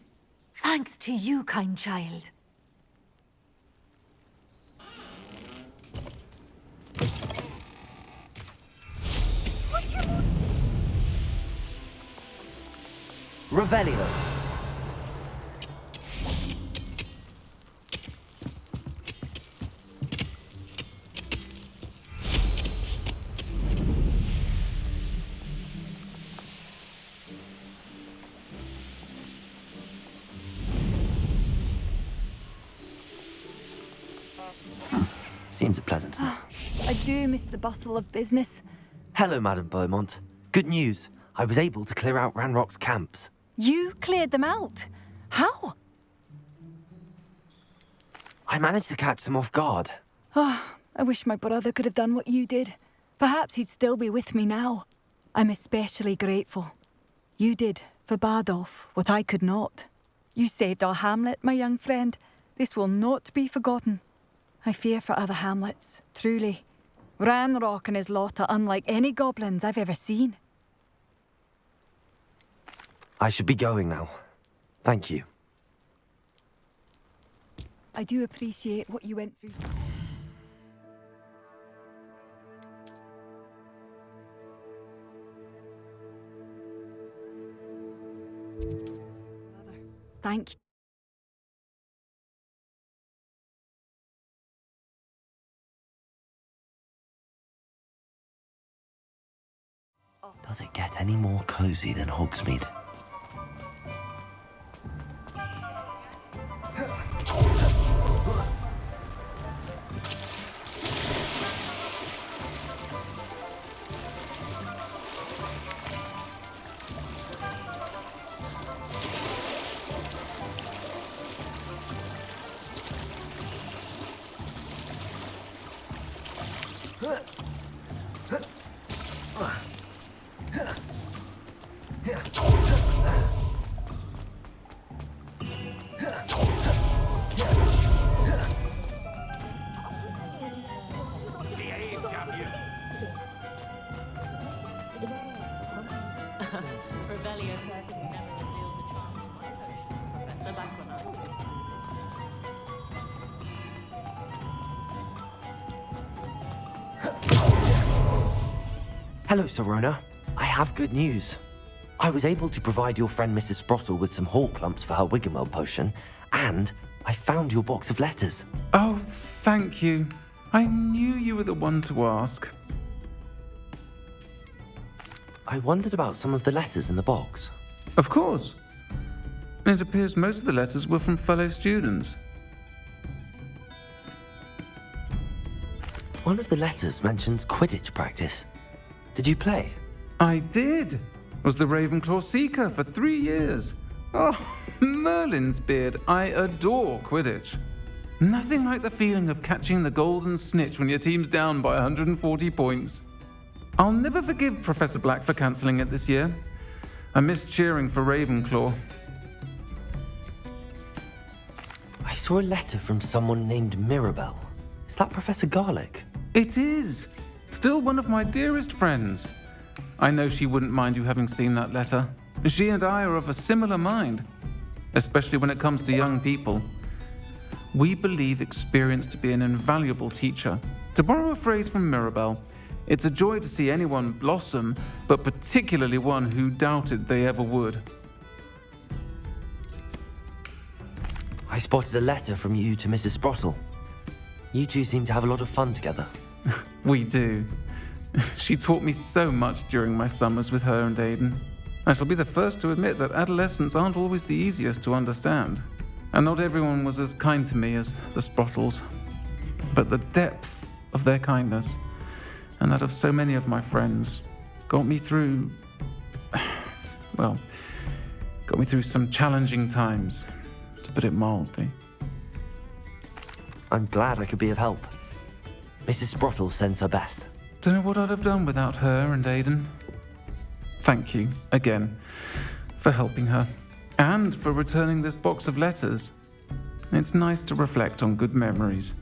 Thanks to you, kind child. Revelio. Seems pleasant. I do miss the bustle of business. Hello, Madame Beaumont. Good news. I was able to clear out Ranrock's camps. You cleared them out? How? I managed to catch them off guard. I wish my brother could have done what you did. Perhaps he'd still be with me now. I'm especially grateful. You did, for Bardolph, what I could not. You saved our hamlet, my young friend. This will not be forgotten. I fear for other hamlets, truly. Ranrock and his lot are unlike any goblins I've ever seen. I should be going now. Thank you. I do appreciate what you went through. Thank you. Does it get any more cozy than Hogsmeade? Hello, Sirona. I have good news. I was able to provide your friend Mrs. Sprottle with some hawk lumps for her Wiggenweld potion, and I found your box of letters. Oh, thank you. I knew you were the one to ask. I wondered about some of the letters in the box. Of course. It appears most of the letters were from fellow students. One of the letters mentions Quidditch practice. Did you play? I did. Was the Ravenclaw Seeker for 3 years. Oh, Merlin's beard. I adore Quidditch. Nothing like the feeling of catching the golden snitch when your team's down by 140 points. I'll never forgive Professor Black for cancelling it this year. I missed cheering for Ravenclaw. I saw a letter from someone named Mirabelle. Is that Professor Garlick? It is. Still one of my dearest friends. I know she wouldn't mind you having seen that letter. She and I are of a similar mind, especially when it comes to young people. We believe experience to be an invaluable teacher. To borrow a phrase from Mirabelle, it's a joy to see anyone blossom, but particularly one who doubted they ever would. I spotted a letter from you to Mrs. Sprottle. You two seem to have a lot of fun together. We do. She taught me so much during my summers with her and Aidan. I shall be the first to admit that adolescents aren't always the easiest to understand. And not everyone was as kind to me as the Sprottles. But the depth of their kindness, and that of so many of my friends, got me through... well, got me through some challenging times, to put it mildly. I'm glad I could be of help. Mrs. Sprottle sends her best. Don't know what I'd have done without her and Aidan. Thank you, again, for helping her, and for returning this box of letters. It's nice to reflect on good memories.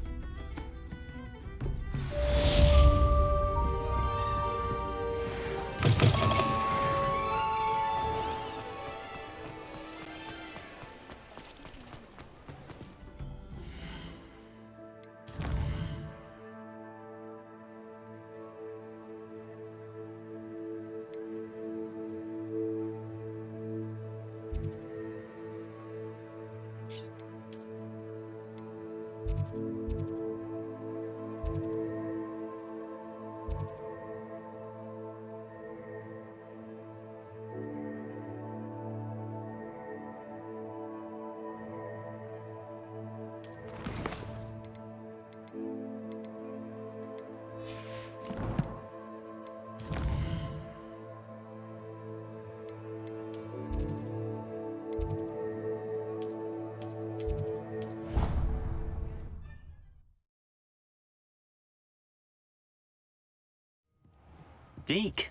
Deke.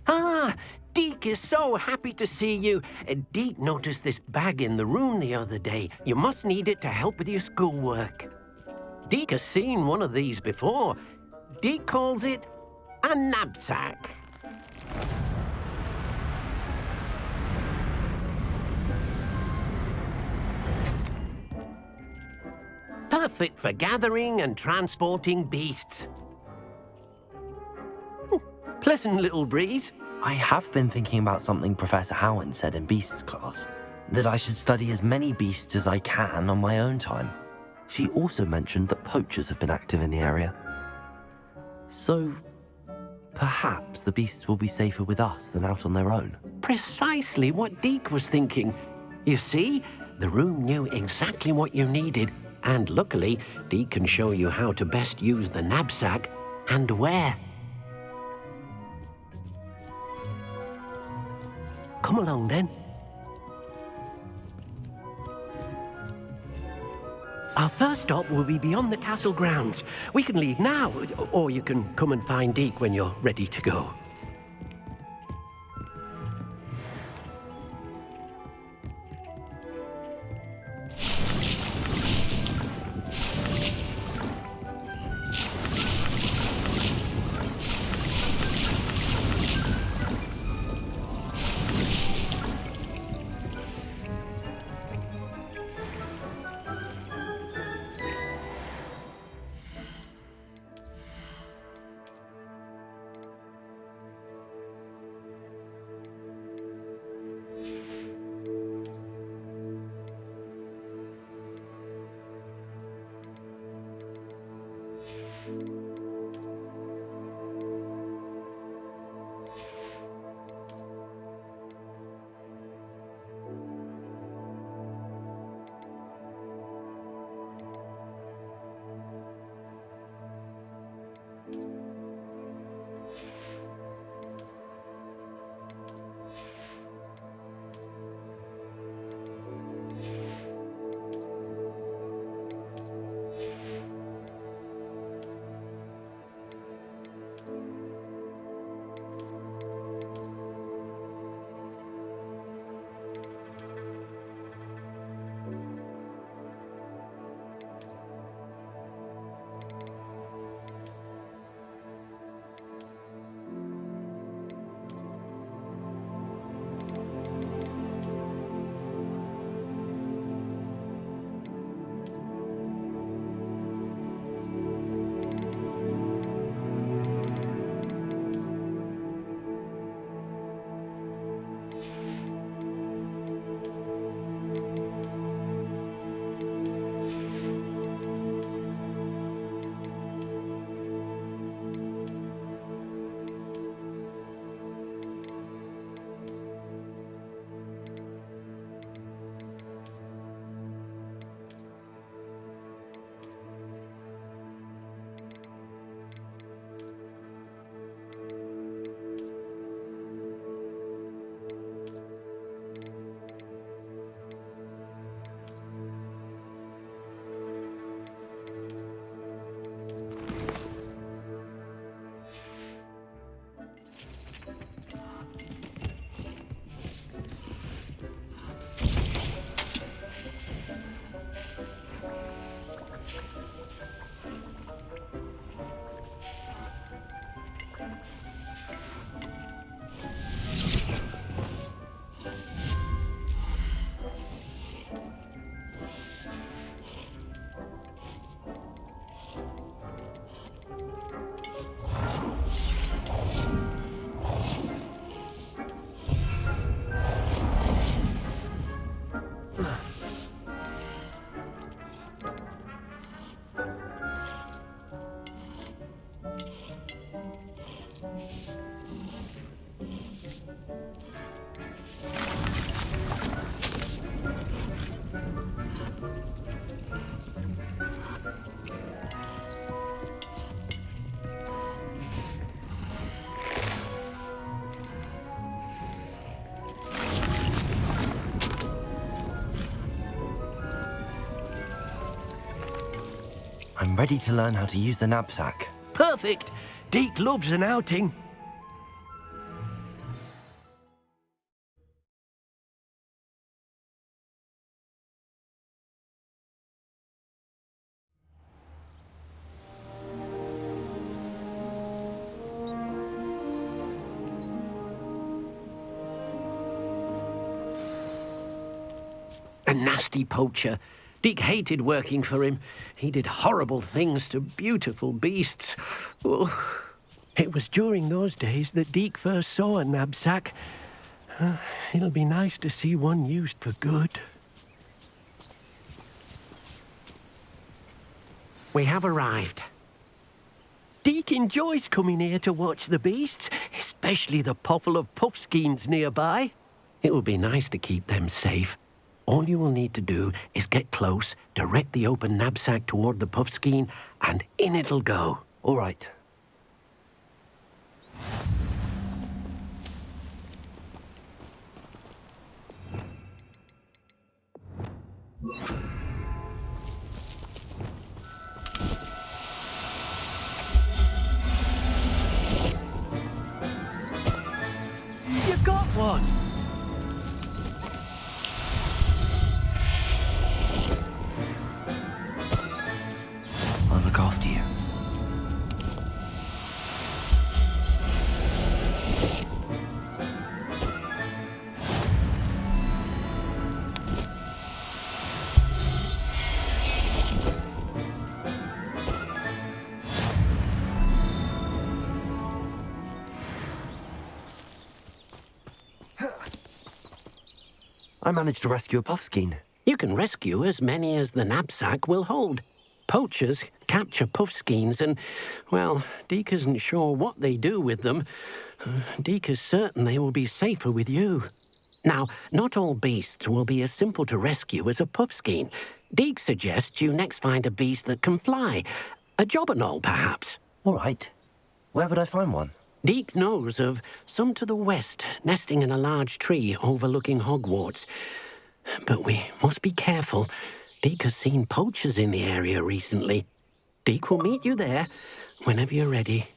Ah, Deke is so happy to see you. Deke noticed this bag in the room the other day. You must need it to help with your schoolwork. Deke has seen one of these before. Deke calls it a knapsack. Perfect for gathering and transporting beasts. Pleasant little breeze. I have been thinking about something Professor Howen said in Beasts class, that I should study as many beasts as I can on my own time. She also mentioned that poachers have been active in the area. So, perhaps the beasts will be safer with us than out on their own. Precisely what Deke was thinking. You see, the room knew exactly what you needed, and luckily, Deke can show you how to best use the knapsack and where. Come along, then. Our first stop will be beyond the castle grounds. We can leave now, or you can come and find Deke when you're ready to go. I'm ready to learn how to use the knapsack. Perfect! Deke loves an outing. A nasty poacher. Deke hated working for him. He did horrible things to beautiful beasts. Oh. It was during those days that Deke first saw a knapsack. It'll be nice to see one used for good. We have arrived. Deke enjoys coming here to watch the beasts, especially the poffle of puffskeins nearby. It will be nice to keep them safe. All you will need to do is get close, direct the open knapsack toward the puffskein, and in it'll go. All right. look after you. I managed to rescue a puffskein. You can rescue as many as the knapsack will hold. Poachers capture puffskeins and, well, Deke isn't sure what they do with them. Deke is certain they will be safer with you. Now, not all beasts will be as simple to rescue as a puffskein. Deke suggests you next find a beast that can fly. A jobberknoll, perhaps. All right. Where would I find one? Deke knows of some to the west, nesting in a large tree overlooking Hogwarts. But we must be careful. Deke has seen poachers in the area recently. Deke will meet you there whenever you're ready.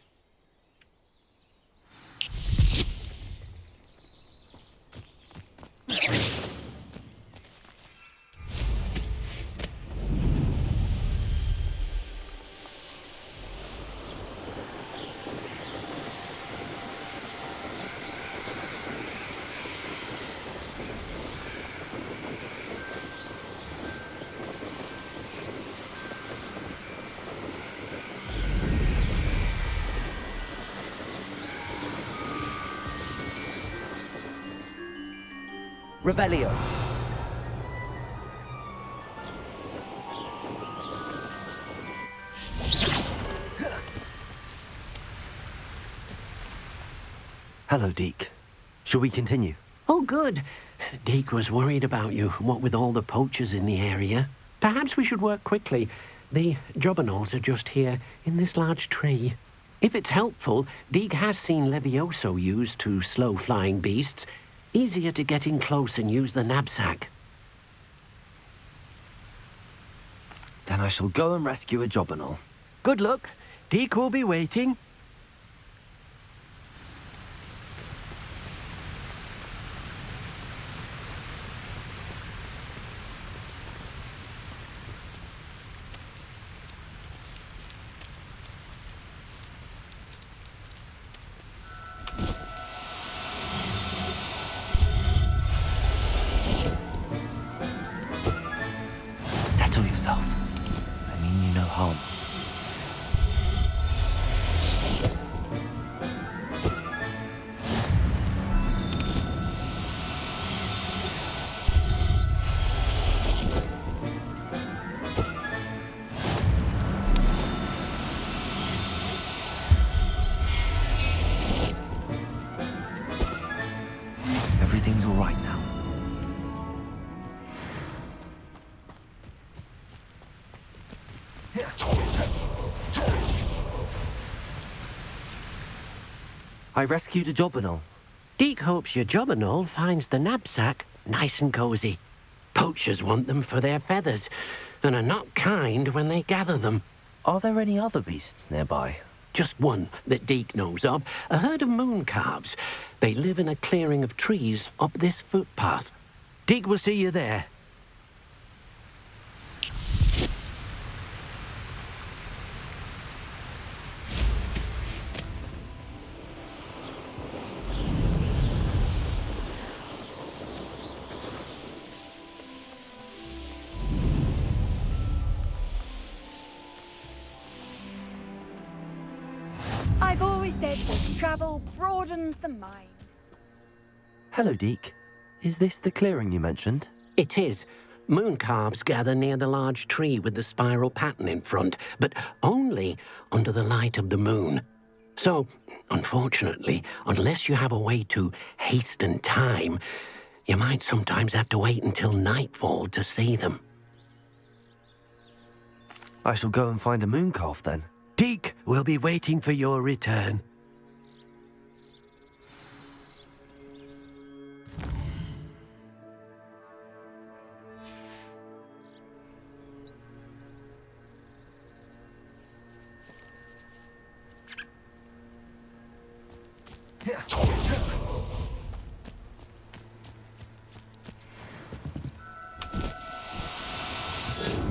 Revelio. Hello, Deke. Shall we continue? Oh, good. Deke was worried about you, what with all the poachers in the area. Perhaps we should work quickly. The jobberknolls are just here, in this large tree. If it's helpful, Deke has seen Levioso used to slow flying beasts. Easier to get in close and use the knapsack. Then I shall go and rescue a jobberknoll. Good luck. Deke will be waiting. Settle yourself. I mean you no harm. Everything's all right now. I rescued a jobberknoll. Deke hopes your jobberknoll finds the knapsack nice and cozy. Poachers want them for their feathers and are not kind when they gather them. Are there any other beasts nearby? Just one that Deke knows of, a herd of moon calves. They live in a clearing of trees up this footpath. Deke will see you there. I've always said that travel broadens the mind. Hello, Deke. Is this the clearing you mentioned? It is. Moon calves gather near the large tree with the spiral pattern in front, but only under the light of the moon. So, unfortunately, unless you have a way to hasten time, you might sometimes have to wait until nightfall to see them. I shall go and find a moon calf then. Deke will be waiting for your return.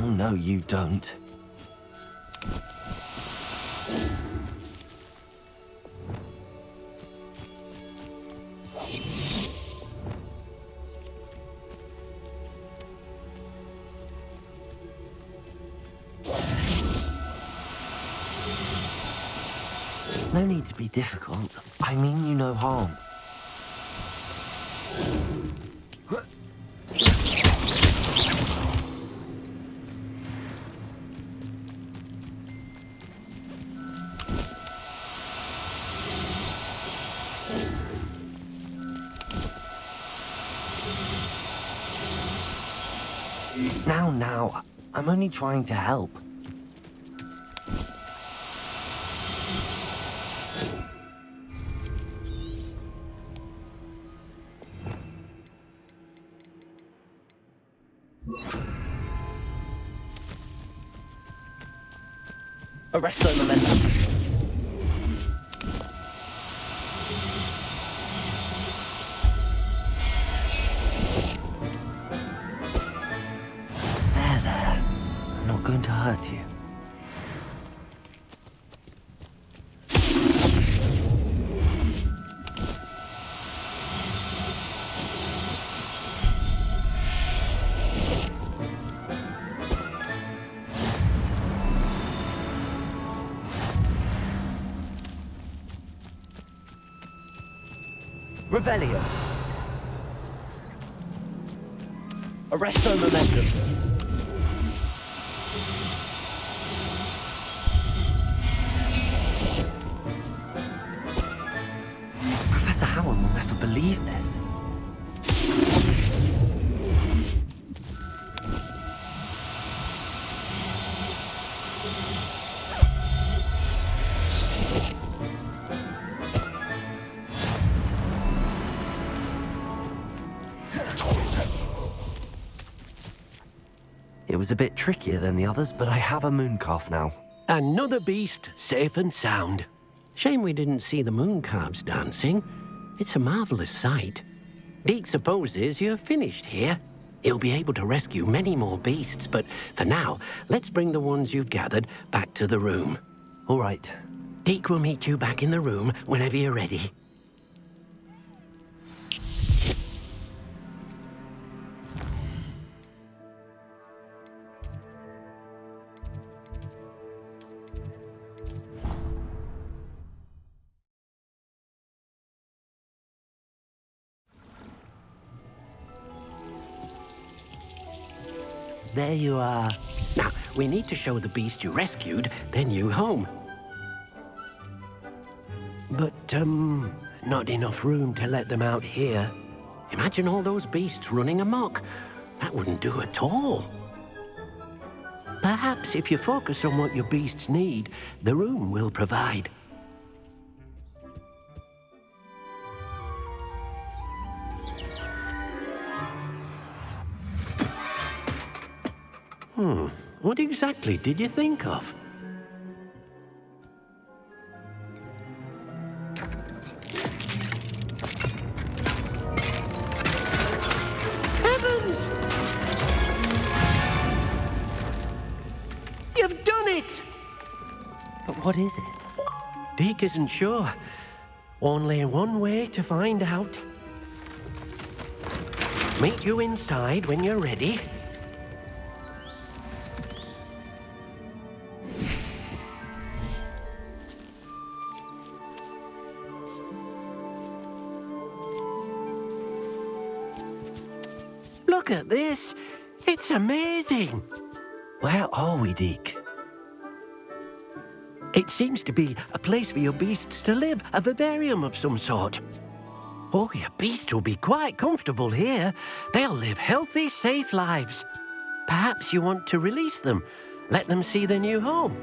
Oh, no, you don't. No need to be difficult. I mean you no harm. Now, I'm only trying to help. Arresto momentum. There. I'm not going to hurt you. Revelio. Arresto momentum. Professor Howard will never believe this. It was a bit trickier than the others, but I have a mooncalf now. Another beast, safe and sound. Shame we didn't see the mooncalves dancing. It's a marvelous sight. Deke supposes you're finished here. He'll be able to rescue many more beasts, but for now, let's bring the ones you've gathered back to the room. All right. Deke will meet you back in the room whenever you're ready. There you are. Now, we need to show the beast you rescued their new home. But, not enough room to let them out here. Imagine all those beasts running amok. That wouldn't do at all. Perhaps if you focus on what your beasts need, the room will provide. What exactly did you think of? Heavens! You've done it! But what is it? Deke isn't sure. Only one way to find out. Meet you inside when you're ready. Look at this. It's amazing. Where are we, Deke? It seems to be a place for your beasts to live, a vivarium of some sort. Oh, your beasts will be quite comfortable here. They'll live healthy, safe lives. Perhaps you want to release them, let them see their new home.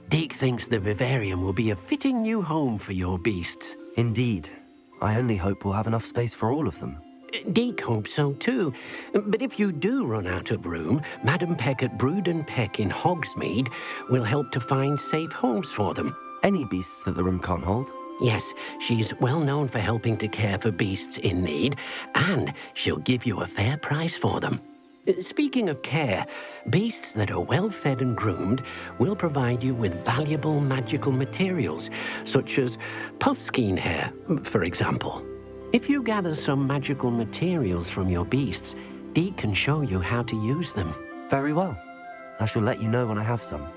Deke thinks the vivarium will be a fitting new home for your beasts. Indeed. I only hope we'll have enough space for all of them. Deke hopes so too. But if you do run out of room, Madam Peck at Brood and Peck in Hogsmeade will help to find safe homes for them. Any beasts that the room can't hold? Yes, she's well known for helping to care for beasts in need, and she'll give you a fair price for them. Speaking of care, beasts that are well fed and groomed will provide you with valuable magical materials, such as puffskein hair, for example. If you gather some magical materials from your beasts, Deke can show you how to use them. Very well. I shall let you know when I have some.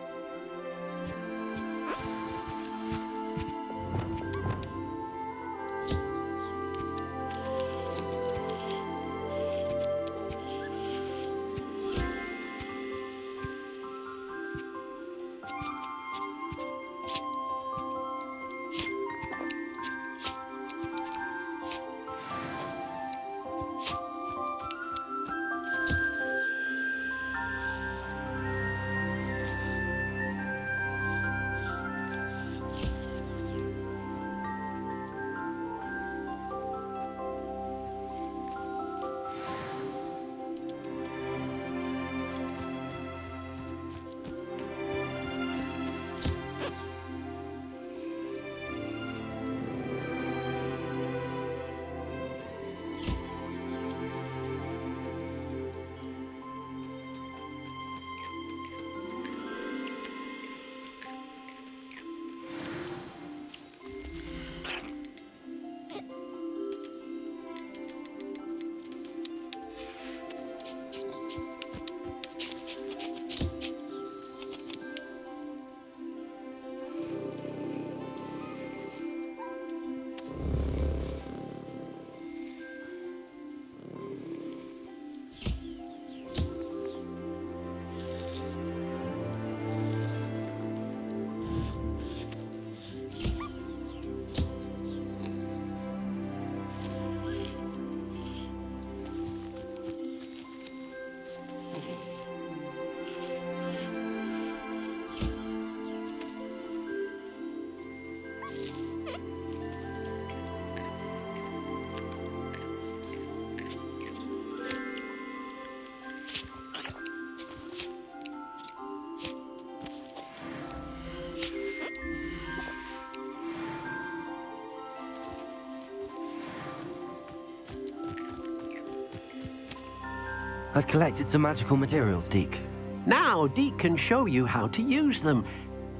I've collected some magical materials, Deke. Now Deke can show you how to use them.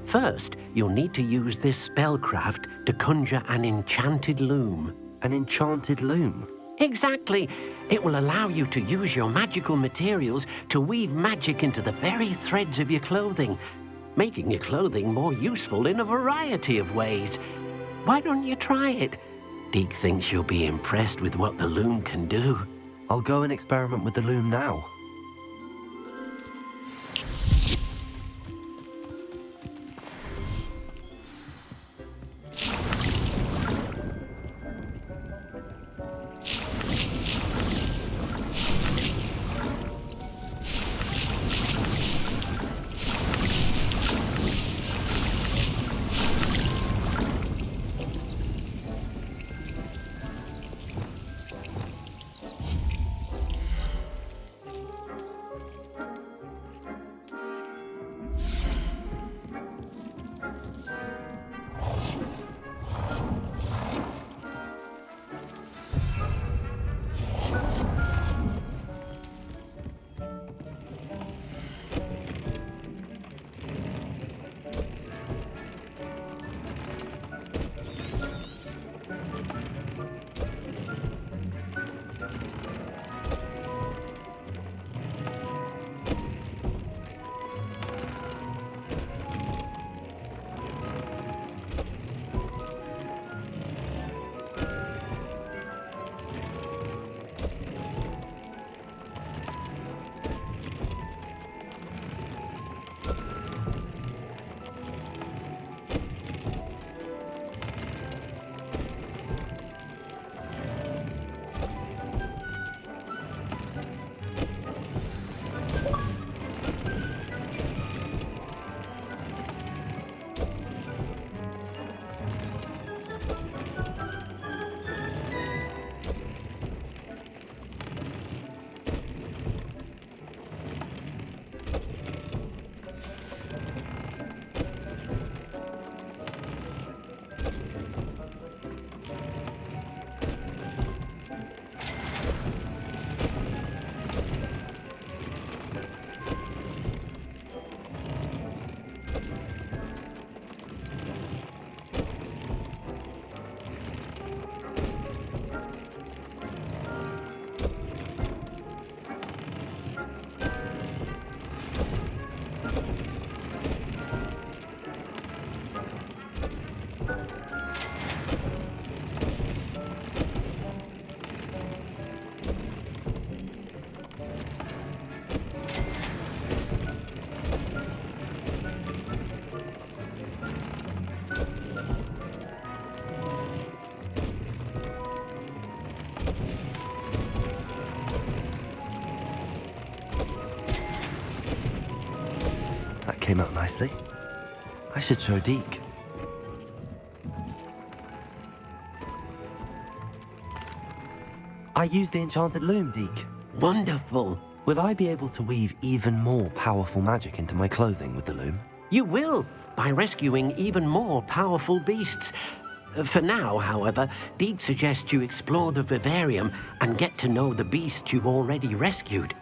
First, you'll need to use this spellcraft to conjure an enchanted loom. An enchanted loom? Exactly. It will allow you to use your magical materials to weave magic into the very threads of your clothing, making your clothing more useful in a variety of ways. Why don't you try it? Deke thinks you'll be impressed with what the loom can do. I'll go and experiment with the loom now. came out nicely. I should show Deke. I used the enchanted loom, Deke. Wonderful. Will I be able to weave even more powerful magic into my clothing with the loom? You will, by rescuing even more powerful beasts. For now, however, Deke suggests you explore the vivarium and get to know the beasts you've already rescued.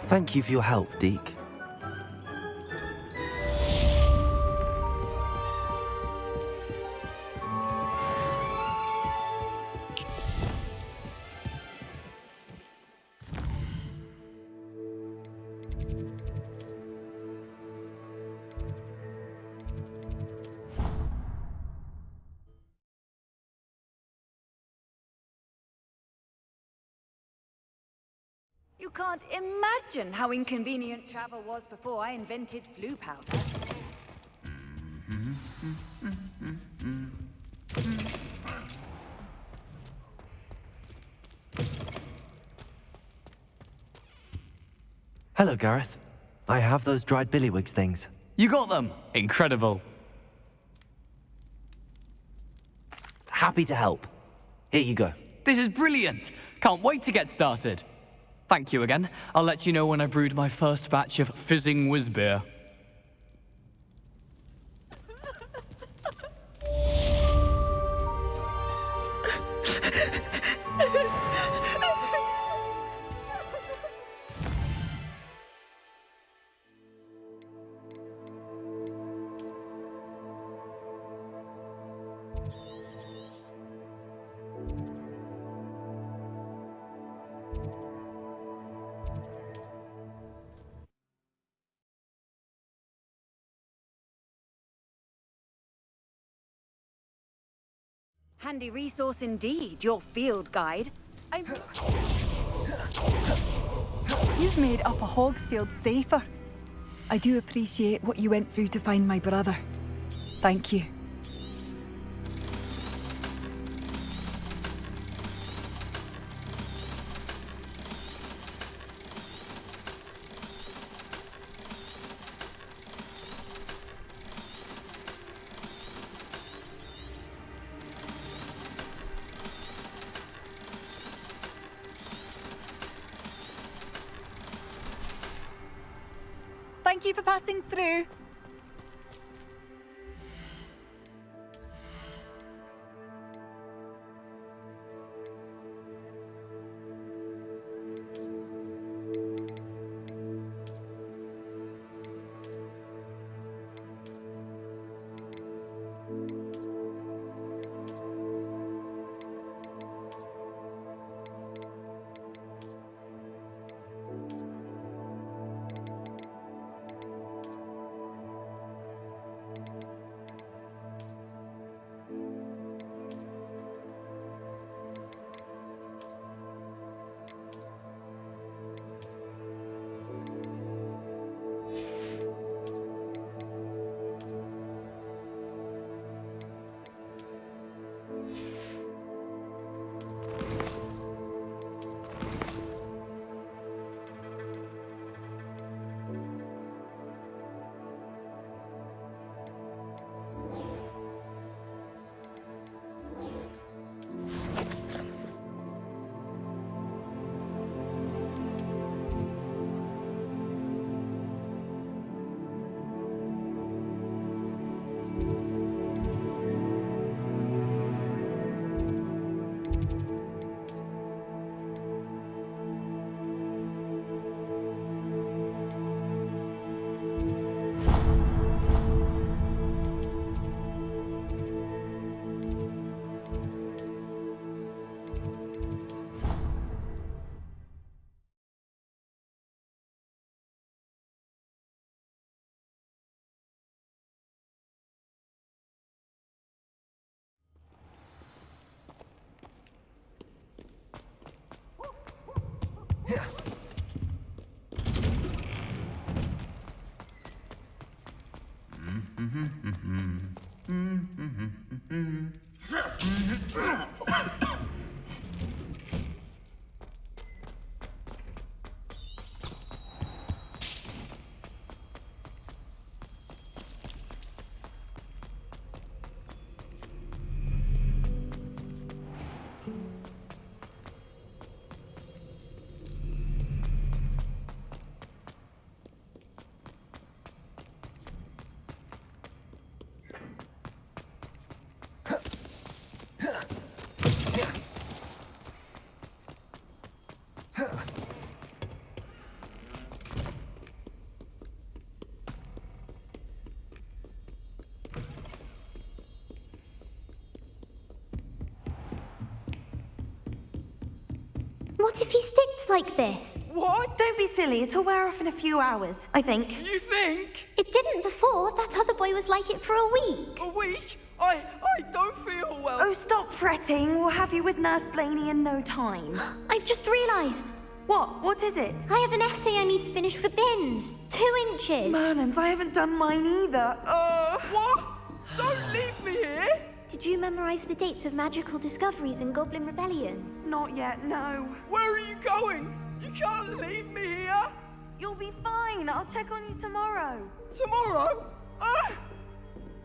Thank you for your help, Deke. You can't imagine how inconvenient travel was before I invented flu powder. Hello, Gareth. I have those dried billywigs things. You got them! Incredible. Happy to help. Here you go. This is brilliant! Can't wait to get started. Thank you again. I'll let you know when I've brewed my first batch of fizzing whiz beer. Handy resource indeed, your field guide. You've made Upper Hogsfield safer. I do appreciate what you went through to find my brother. Thank you. Thank you for passing through. What if he sticks like this? What? Don't be silly. It'll wear off in a few hours, I think. You think? It didn't before. That other boy was like it for a week. A week? I don't feel well. Oh, stop fretting. We'll have you with Nurse Blaney in no time. I've just realised. What? What is it? I have an essay I need to finish for bins. 2 inches. Merlins, I haven't done mine either. What? Don't leave me here! Did you memorise the dates of magical discoveries and goblin rebellions? Not yet, no. Where are you going? You can't leave me here! You'll be fine. I'll check on you tomorrow. Tomorrow?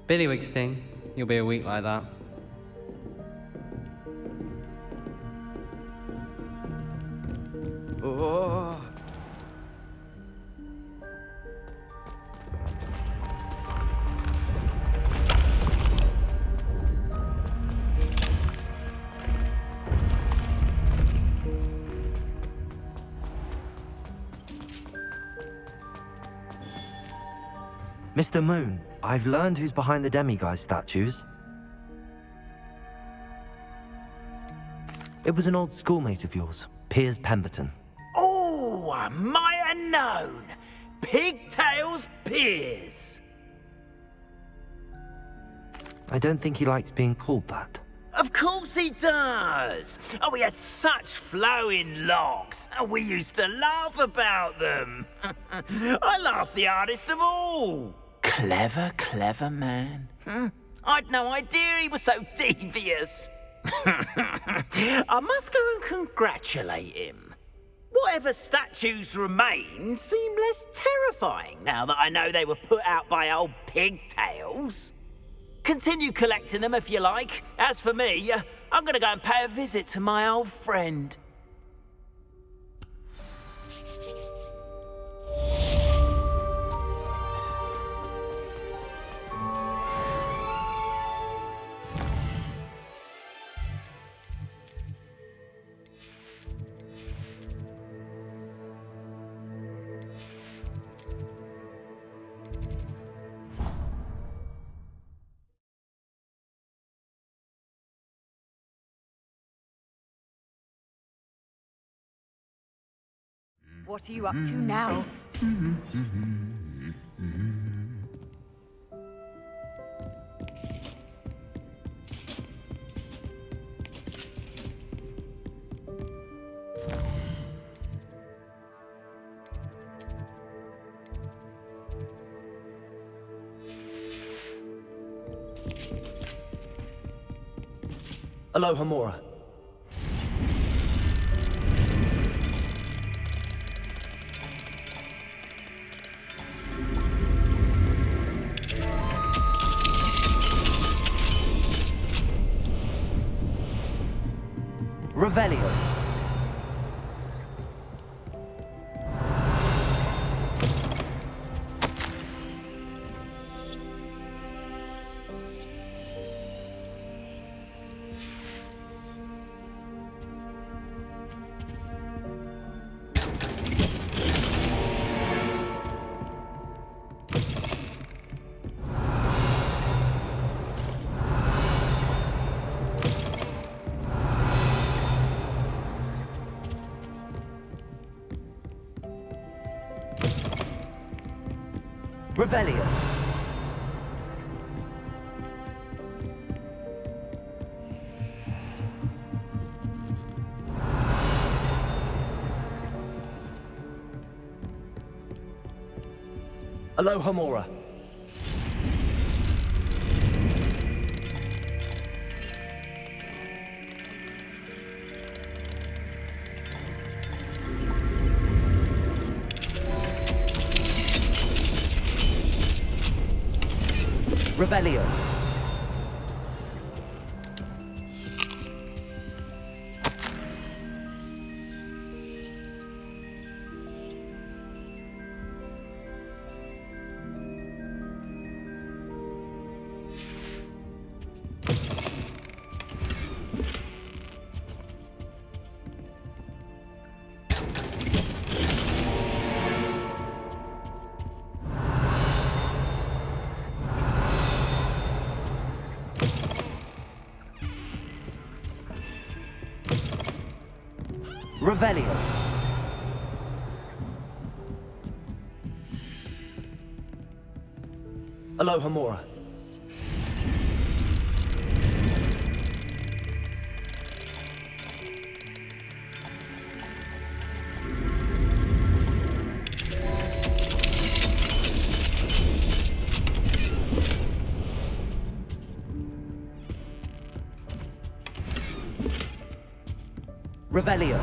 Billywig sting. You'll be a week like that. Oh. Mr. Moon, I've learned who's behind the demiguise statues. It was an old schoolmate of yours, Piers Pemberton. Oh, I might have known. Pigtails Piers. I don't think he likes being called that. Of course he does. Oh, he had such flowing locks, and we used to laugh about them. I laughed the hardest of all. Clever, clever man. I'd no idea he was so devious. I must go and congratulate him. Whatever statues remain seem less terrifying now that I know they were put out by old pigtails. Continue collecting them if you like. As for me, I'm going to go and pay a visit to my old friend. What are you up to now? Aloha Mora. Revelio. Revelio. Aloha Mora. Revelio. Revelio. Alohomora. Revelio.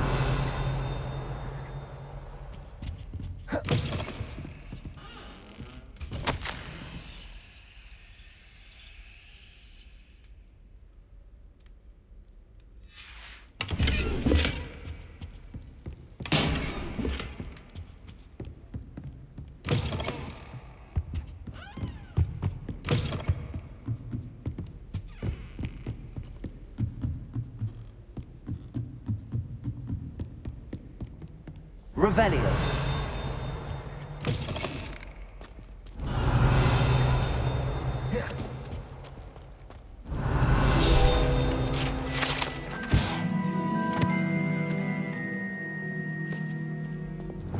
Revelio.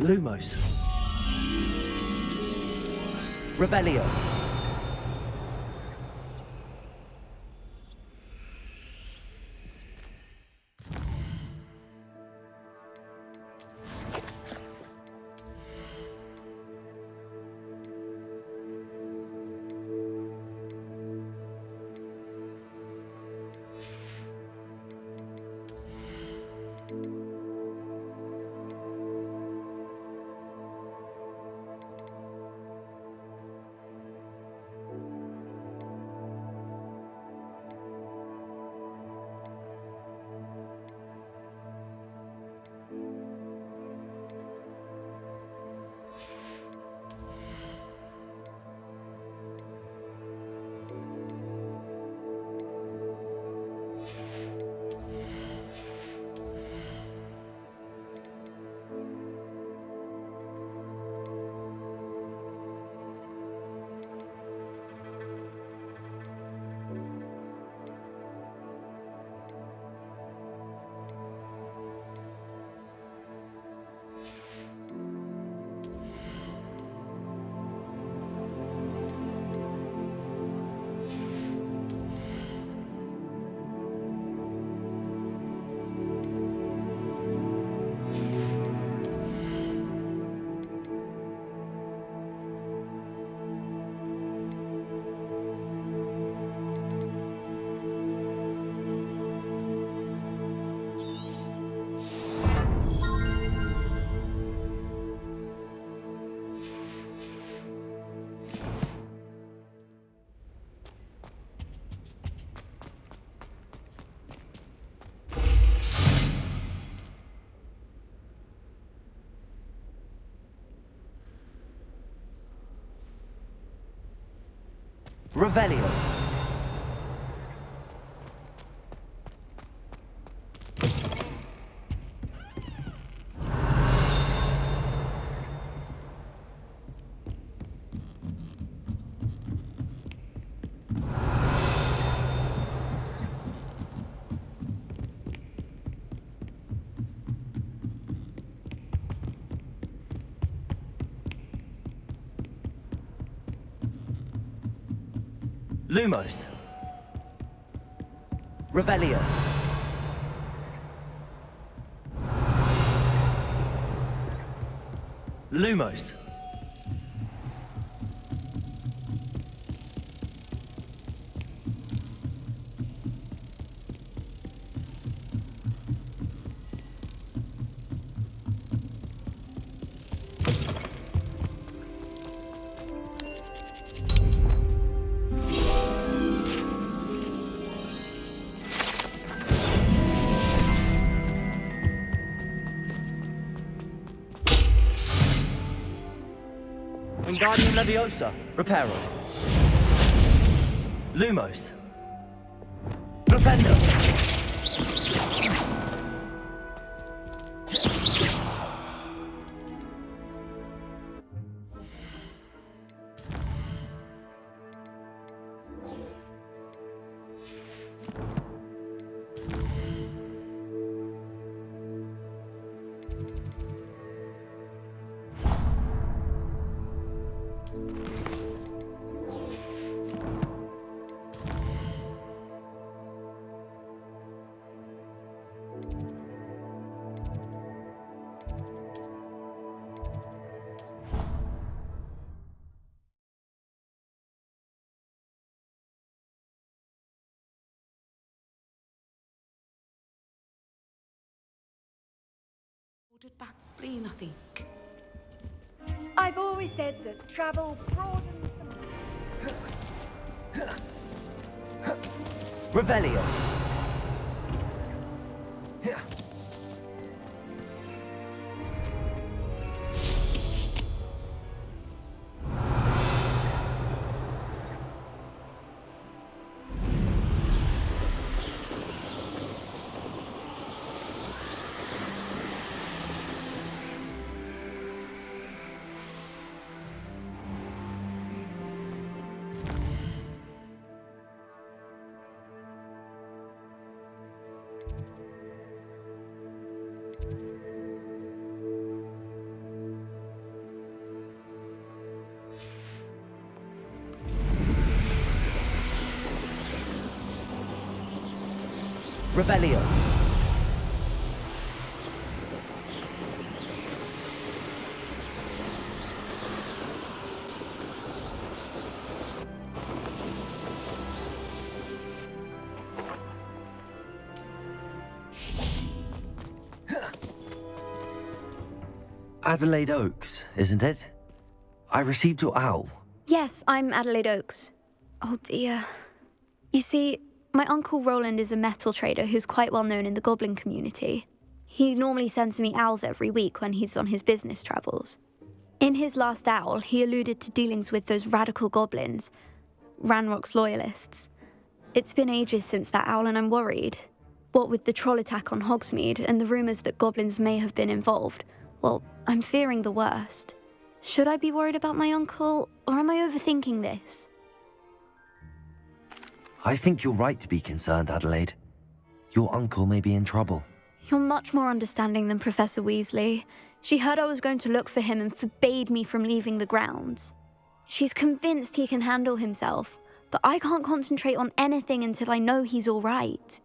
Lumos. Revelio. Revelio. Lumos. Revelio. Lumos. Wingardium Leviosa. Reparo. Lumos. Flipendo. Ordered bad spleen, I think. I've always said that travel broadens the mind. Revelio. Revelio. Adelaide Oaks, isn't it? I received your owl. Yes, I'm Adelaide Oaks. Oh dear. You see, my uncle Roland is a metal trader who's quite well known in the goblin community. He normally sends me owls every week when he's on his business travels. In his last owl, he alluded to dealings with those radical goblins, Ranrock's loyalists. It's been ages since that owl and I'm worried. What with the troll attack on Hogsmeade and the rumours that goblins may have been involved, well, I'm fearing the worst. Should I be worried about my uncle, or am I overthinking this? I think you're right to be concerned, Adelaide. Your uncle may be in trouble. You're much more understanding than Professor Weasley. She heard I was going to look for him and forbade me from leaving the grounds. She's convinced he can handle himself, but I can't concentrate on anything until I know he's all right.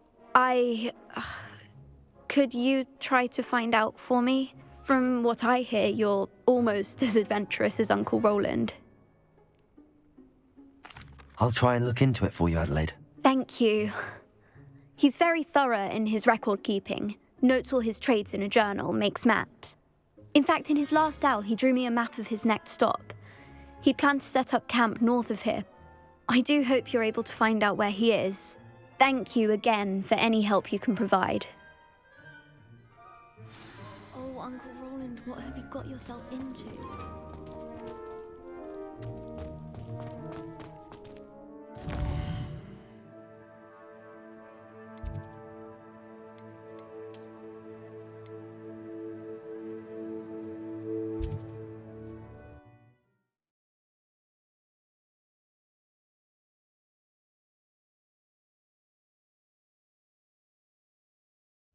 Could you try to find out for me? From what I hear, you're almost as adventurous as Uncle Roland. I'll try and look into it for you, Adelaide. Thank you. He's very thorough in his record keeping, notes all his trades in a journal, makes maps. In fact, in his last owl, he drew me a map of his next stop. He planned to set up camp north of here. I do hope you're able to find out where he is. Thank you again for any help you can provide. Oh, Uncle Roland, what have you got yourself into?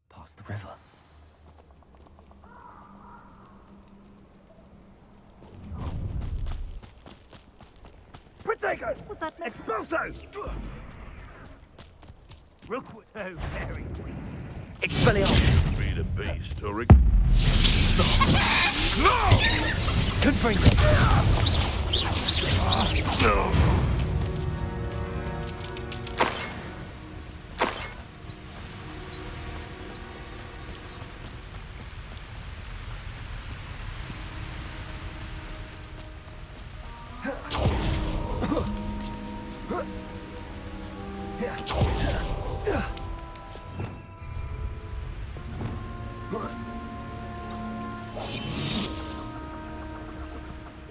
Past the river. Protego! What's that? Expulso! Real quick. Oh, very quick. Expelliarmus! Be the beast, Ulrich. No! Confringo! No.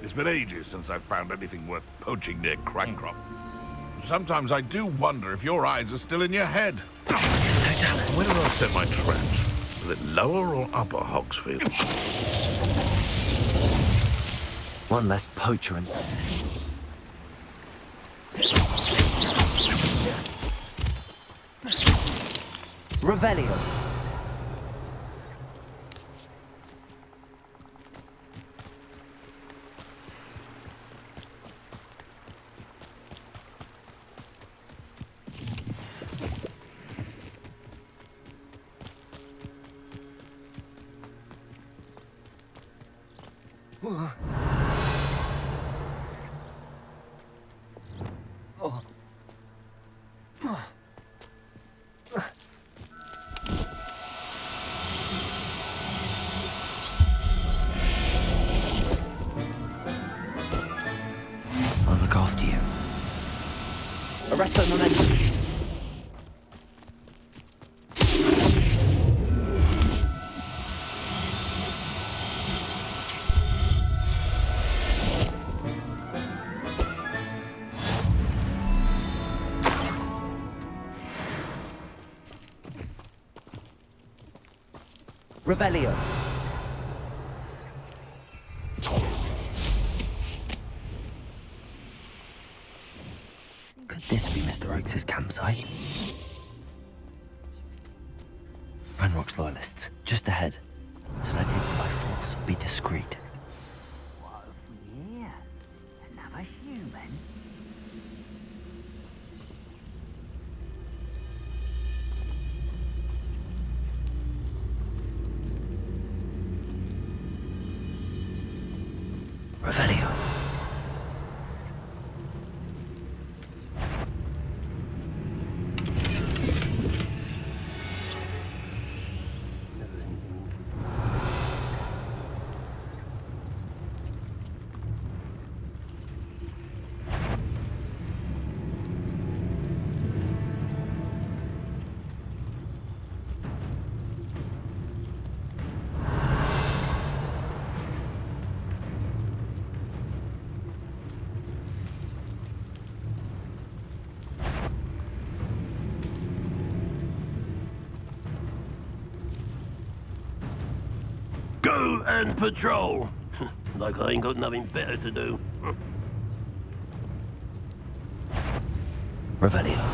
It's been ages since I've found anything worth poaching near Crancroft. Sometimes I do wonder if your eyes are still in your head. Where do I set my traps? Is it lower or upper Hogsfield? One less poacher and... Revelio. arrest their momentum. Revelio. Could this be Mr. Oakes' campsite? Ranrock's loyalists, just ahead. Should I take them by force or be discreet? What have we here? Another human? Revelio. Go and patrol. Like I ain't got nothing better to do. Revelio.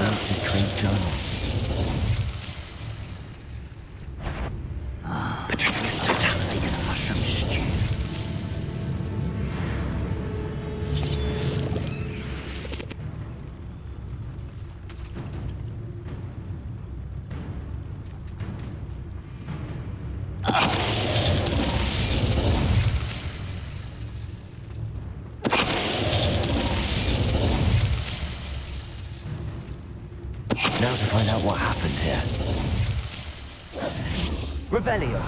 Mr. Trade Journal. Petrificus totalis. Mushroom stew. Now to find out what happened here. Revelio.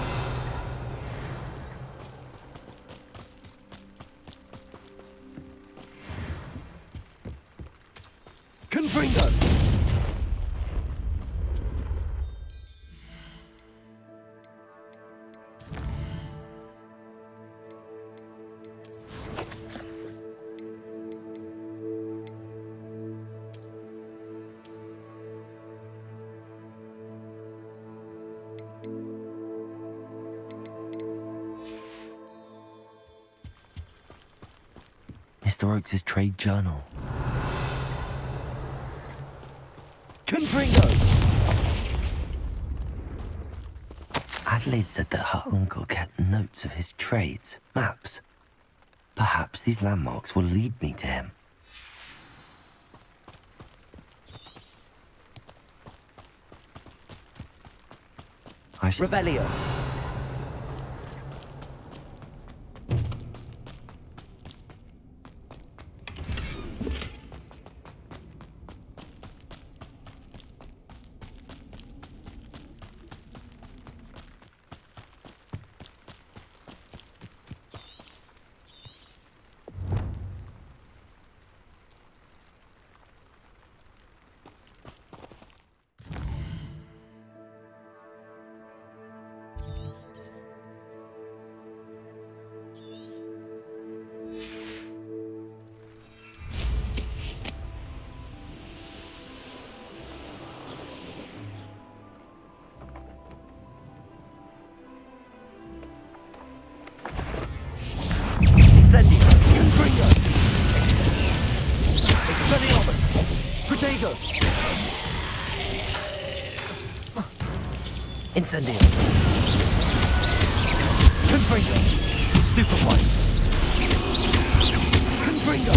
Confringo. Mr. Oakes' trade journal. Confringo. Adelaide said that her uncle kept notes of his trades, maps. Perhaps these landmarks will lead me to him. I should... Revelio. Incendio. Confringo. Expelliarmus. Protego. Incendio. Confringo. Stupefy. Confringo.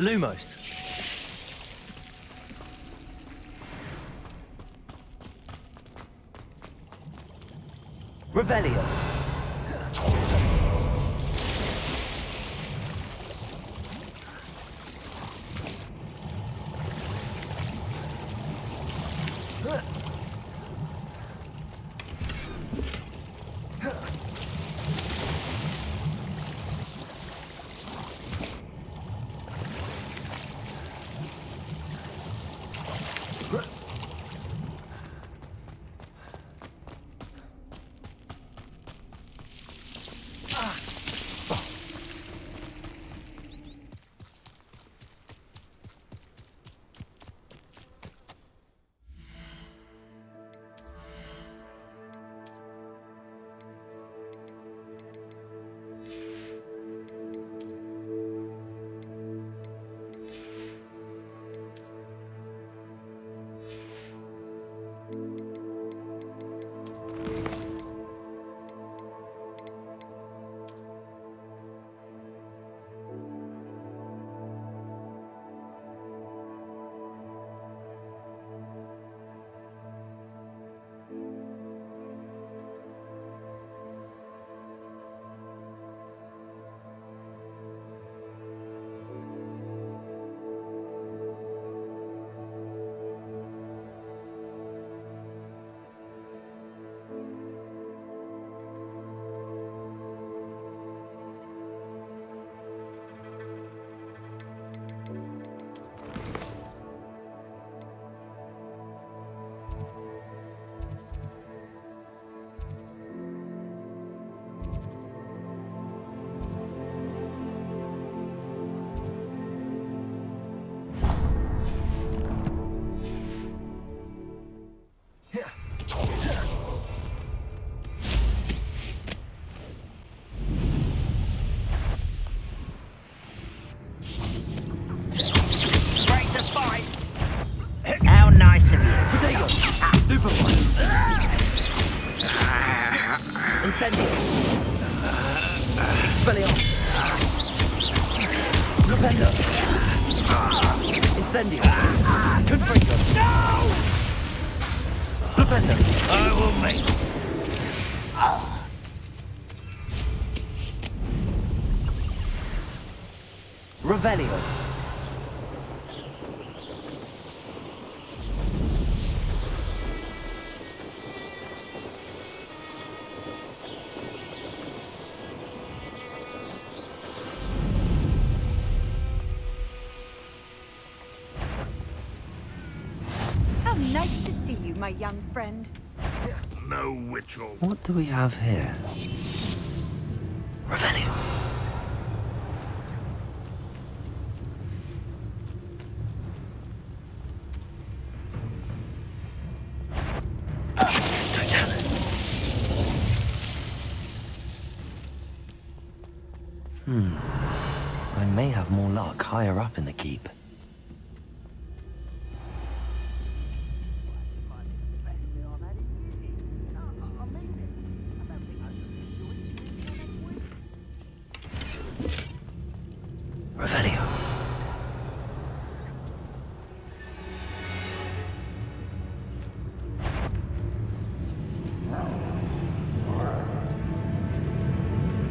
Lumos. Revelio. Incendio. Expelliarmus. Rependo. Incendio. Confringo. No! Flipendo. I will make. Revelio. Nice to see you, my young friend. No witch or... What do we have here? Revelio. I may have more luck higher up in the keep. Revelio.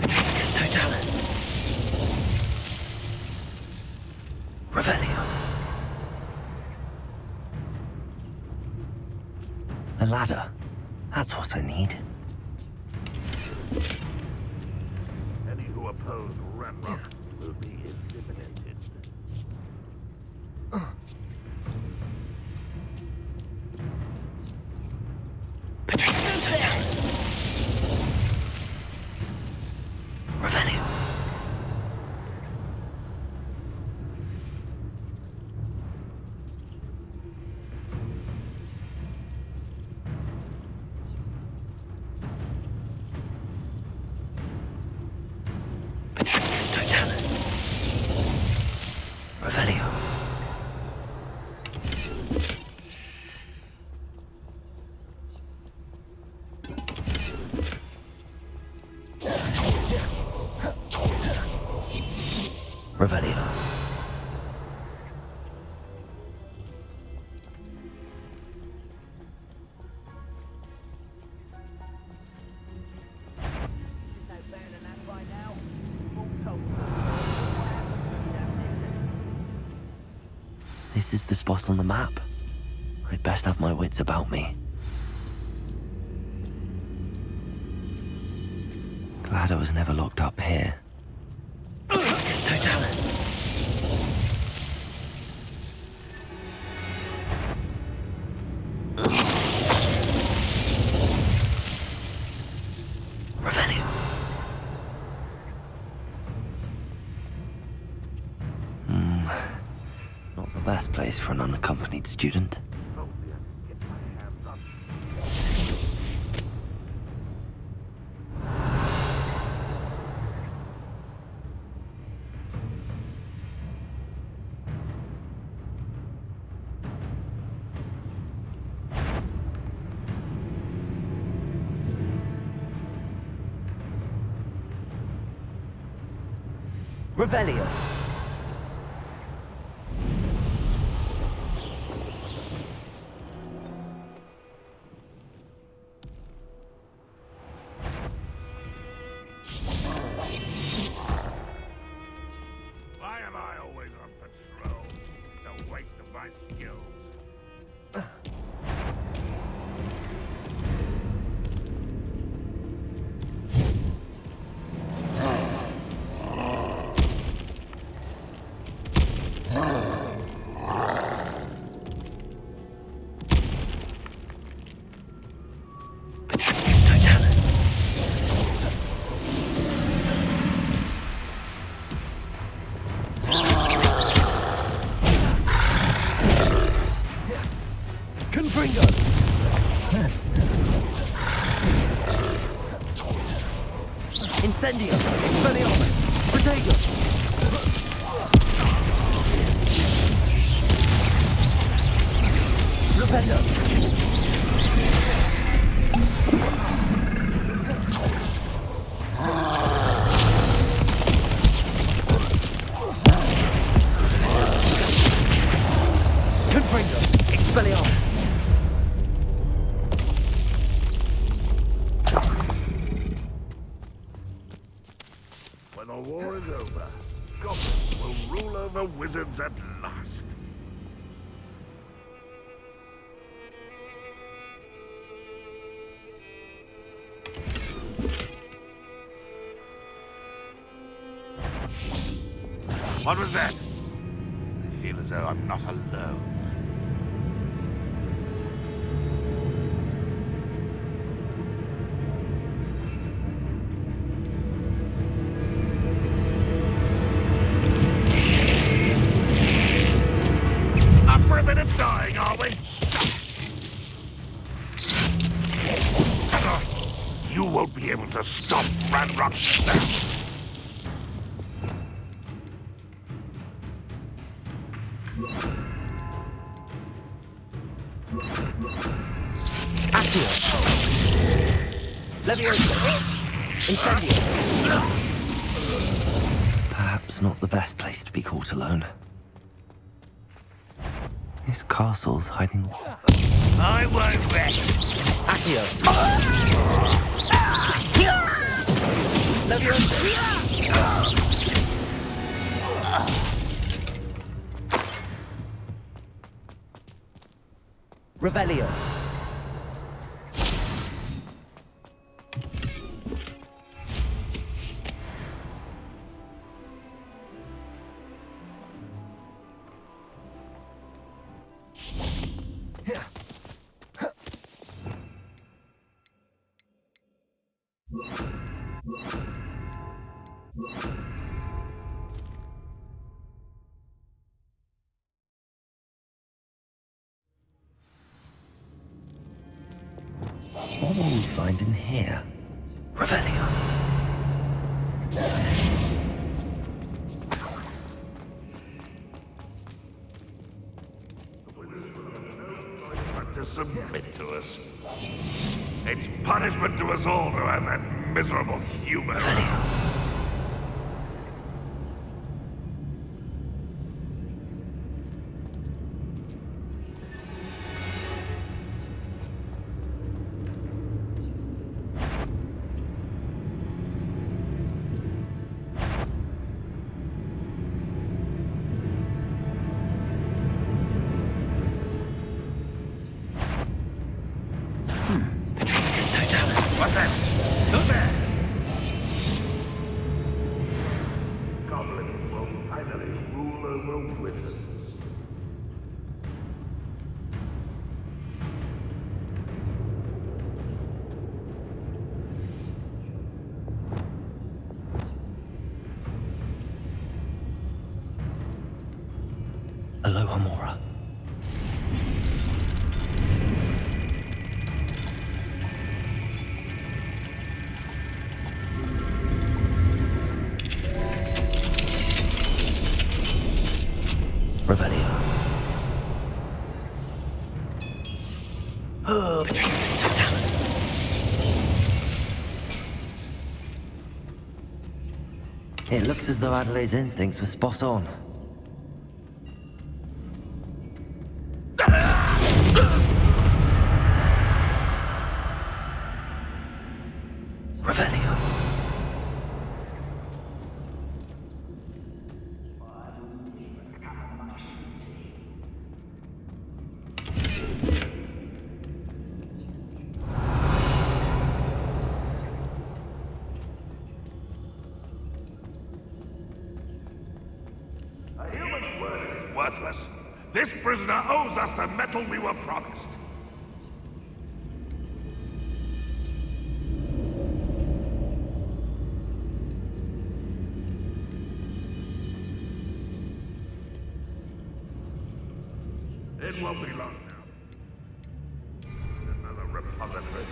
Petrificus totalis. Revelio. A ladder. That's what I need. Any who oppose Ramrock will be eliminated. Petrificus totalis. Revelio. Petrificus totalis. Revelio. Revelio. This is the spot on the map. I'd best have my wits about me. Glad I was never locked up here. It's Totalis. Revelio. Not the best place for an unaccompanied student. Revelio. Why am I always on patrol? It's a waste of my skills. Incendio! Expelliarmus! Protego! Flipendo! Confringo! Expelliarmus! When the war is over, goblins will rule over wizards at last. What was that? I feel as though I'm not alone. Up for a bit of dying, are we? You won't be able to stop Ranrock now. Accio! Leviosa! Incendio! Perhaps not the best place to be caught alone. This castle's hiding... I won't rest. Accio! Leviosa! Revelio! What will we find in here? Revelio. But to submit to us. It's punishment to us all to have that miserable human. Petrificus Totalis. What's that? Who's there? Goblins will finally rule over wizards. Aloha Mora. Revelio. Petrificus Totalis. It looks as though Adelaide's instincts were spot on. Revelio. A human word is worthless. This prisoner owes us the metal we were promised. It won't be long now. Another repository.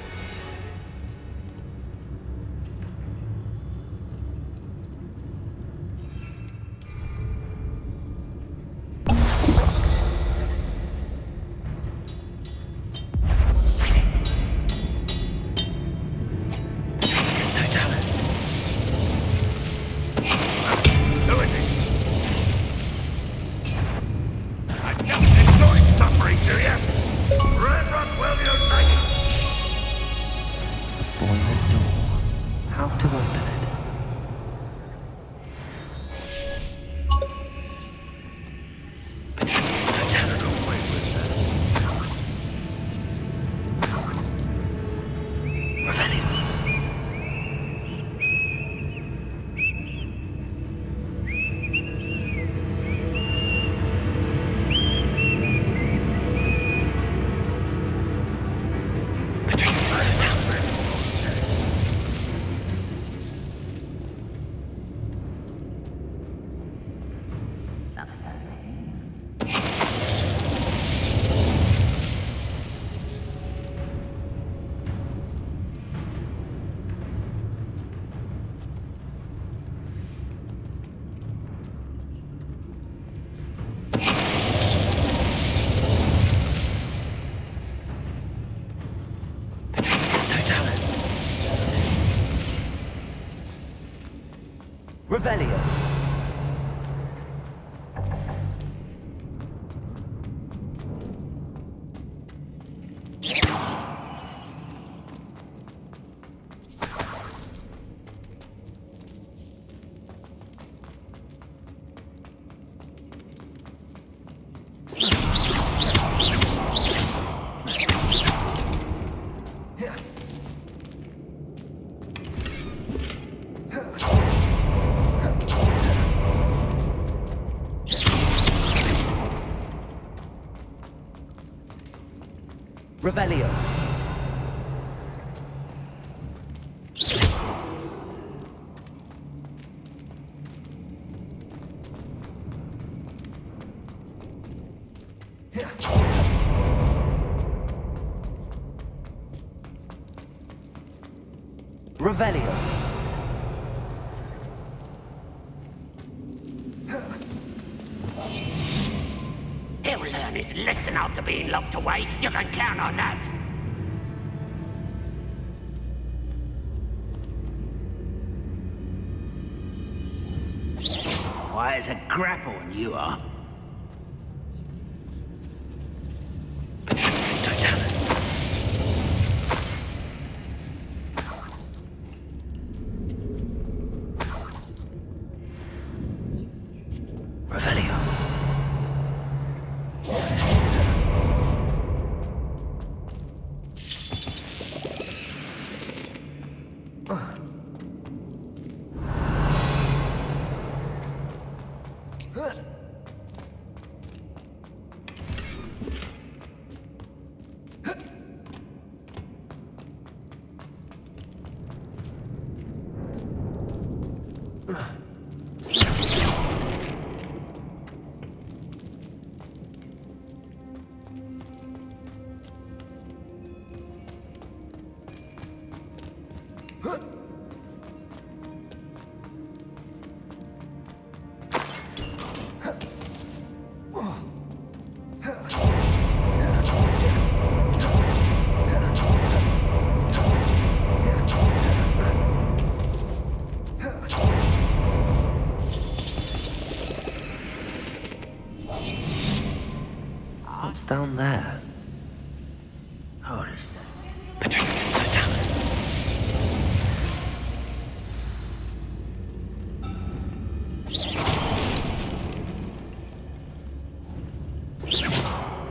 Revelio. Revelio. Revelio. He'll learn his lesson after being locked away. You can count on that. Quiet as a grapple, you are. What's down there? Horace. Patricius Totalis.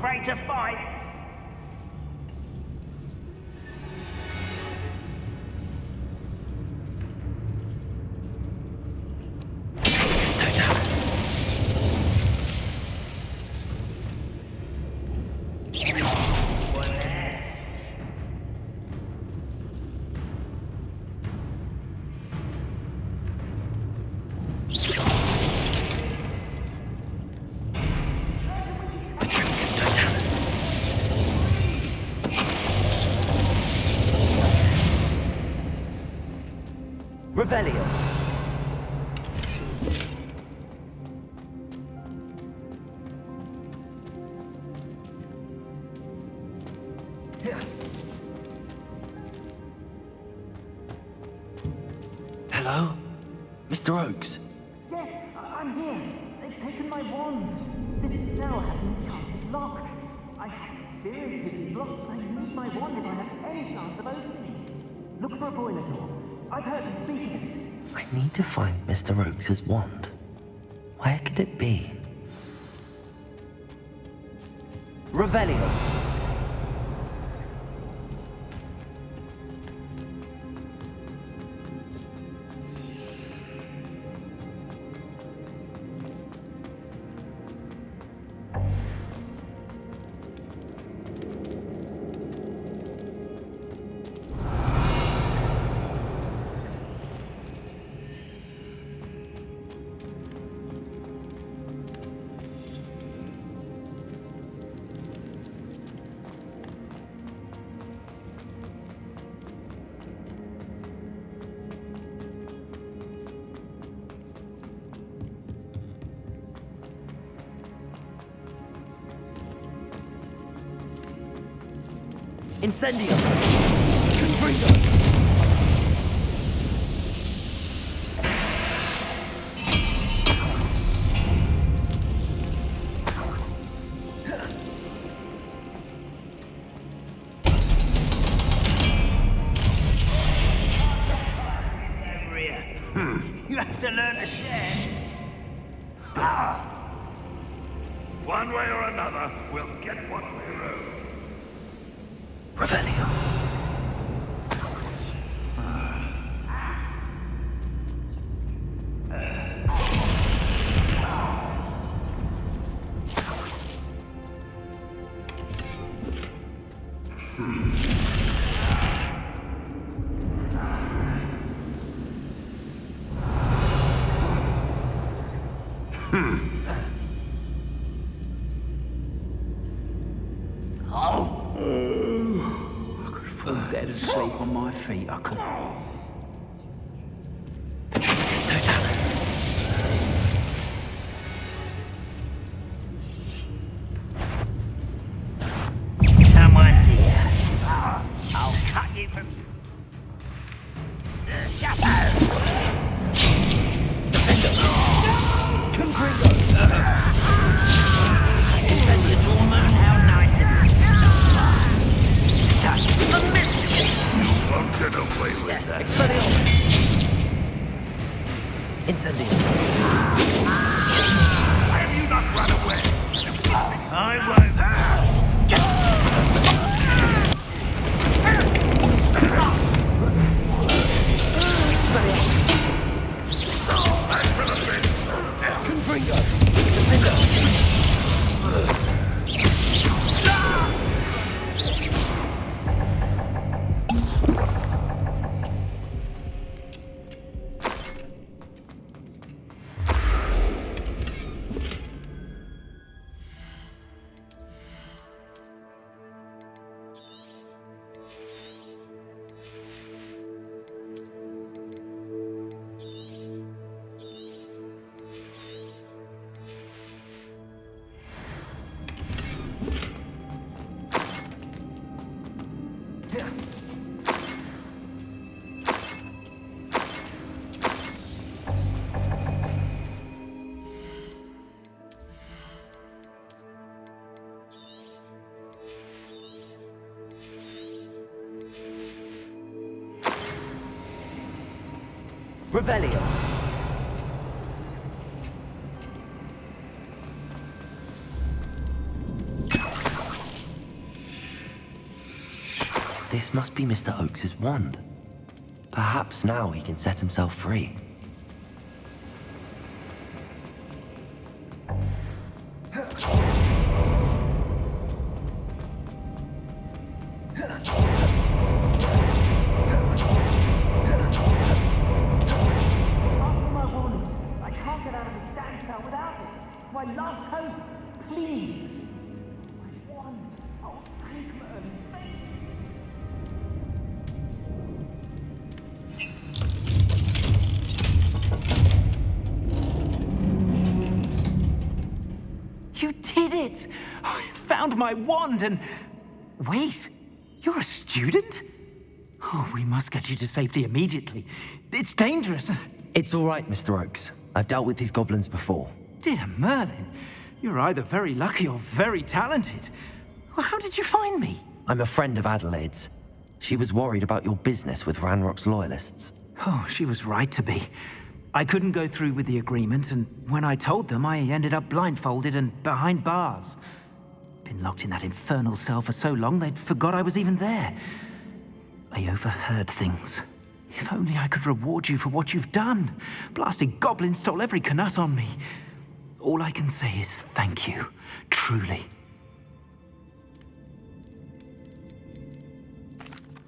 Ready to fight? Patricius Totalis. Patricius Totalis. Revelio. Hello? Mr. Oakes? Yes, I'm here. They've taken my wand. This cell has enchanted lock. I seriously blocked. I need my wand if I have any chance of opening it. Look for a boiler door. I've heard them speak of it. I need to find Mr. Oakes' wand. Where could it be? Revelio. Incendio! Confringo! You have to learn to share. One way or another, we'll get what we owe. Revelio. I could fall dead asleep on my feet. I could. Patricius Totalis. Someone's here. I'll cut you from... Little moon, how nice it is. Such a mystery. You won't get away with that. Expelliarmus. Incendio. Why have you not run away? I won't. Back for the bit. Confringo. Defendo. Revelio. This must be Mr. Oakes's wand. Perhaps now he can set himself free. You did it! I found my wand and... Wait, you're a student? Oh, we must get you to safety immediately. It's dangerous. It's all right, Mr. Oakes. I've dealt with these goblins before. Dear Merlin, you're either very lucky or very talented. Well, how did you find me? I'm a friend of Adelaide's. She was worried about your business with Ranrock's loyalists. Oh, she was right to be. I couldn't go through with the agreement, and when I told them, I ended up blindfolded and behind bars. Been locked in that infernal cell for so long, they'd forgot I was even there. I overheard things. If only I could reward you for what you've done. Blasted goblin stole every canut on me. All I can say is thank you, truly.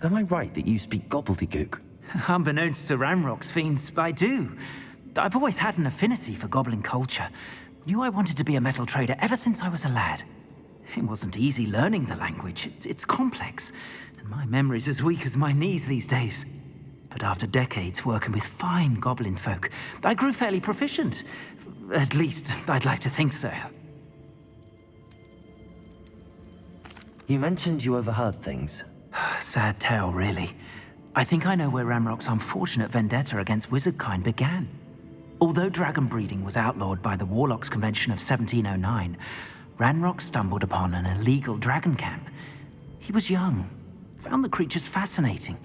Am I right that you speak gobbledygook? Unbeknownst to Ranrock's fiends, I do. I've always had an affinity for goblin culture. Knew I wanted to be a metal trader ever since I was a lad. It wasn't easy learning the language. It's complex, and my memory's as weak as my knees these days. But after decades working with fine goblin folk, I grew fairly proficient. At least, I'd like to think so. You mentioned you overheard things. Sad tale, really. I think I know where Ranrock's unfortunate vendetta against wizardkind began. Although dragon breeding was outlawed by the Warlocks Convention of 1709, Ranrock stumbled upon an illegal dragon camp. He was young, found the creatures fascinating.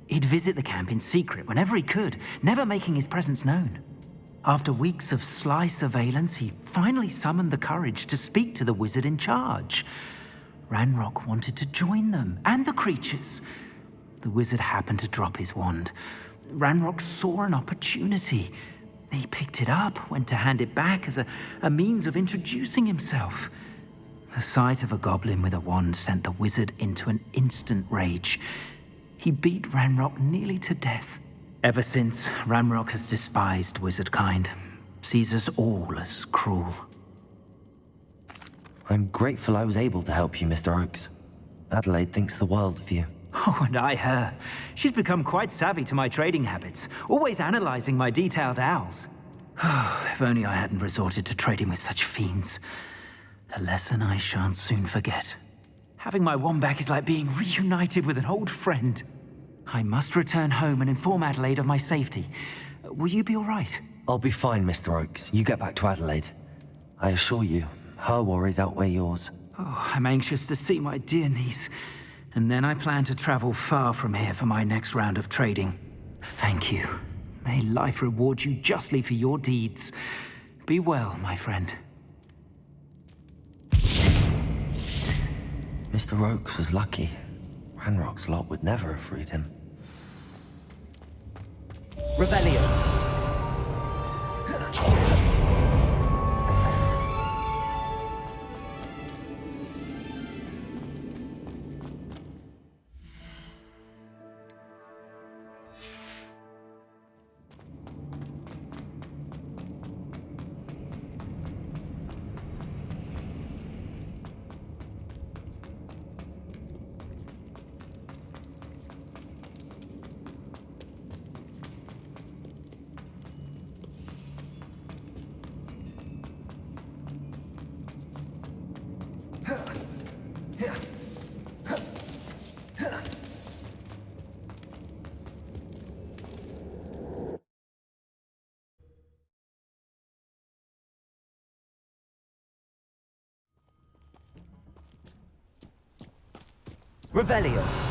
He'd visit the camp in secret whenever he could, never making his presence known. After weeks of sly surveillance, he finally summoned the courage to speak to the wizard in charge. Ranrock wanted to join them, and the creatures. The wizard happened to drop his wand. Ranrock saw an opportunity. He picked it up, went to hand it back as a means of introducing himself. The sight of a goblin with a wand sent the wizard into an instant rage. He beat Ranrock nearly to death. Ever since, Ranrock has despised wizardkind, sees us all as cruel. I'm grateful I was able to help you, Mr. Oakes. Adelaide thinks the world of you. Oh, and I her. She's become quite savvy to my trading habits, always analyzing my detailed owls. If only I hadn't resorted to trading with such fiends. A lesson I shan't soon forget. Having my wand back is like being reunited with an old friend. I must return home and inform Adelaide of my safety. Will you be all right? I'll be fine, Mr. Oakes. You get back to Adelaide. I assure you, her worries outweigh yours. Oh, I'm anxious to see my dear niece. And then I plan to travel far from here for my next round of trading. Thank you. May life reward you justly for your deeds. Be well, my friend. Mr. Oakes was lucky. Ranrock's lot would never have freed him. Revelio. Revelio.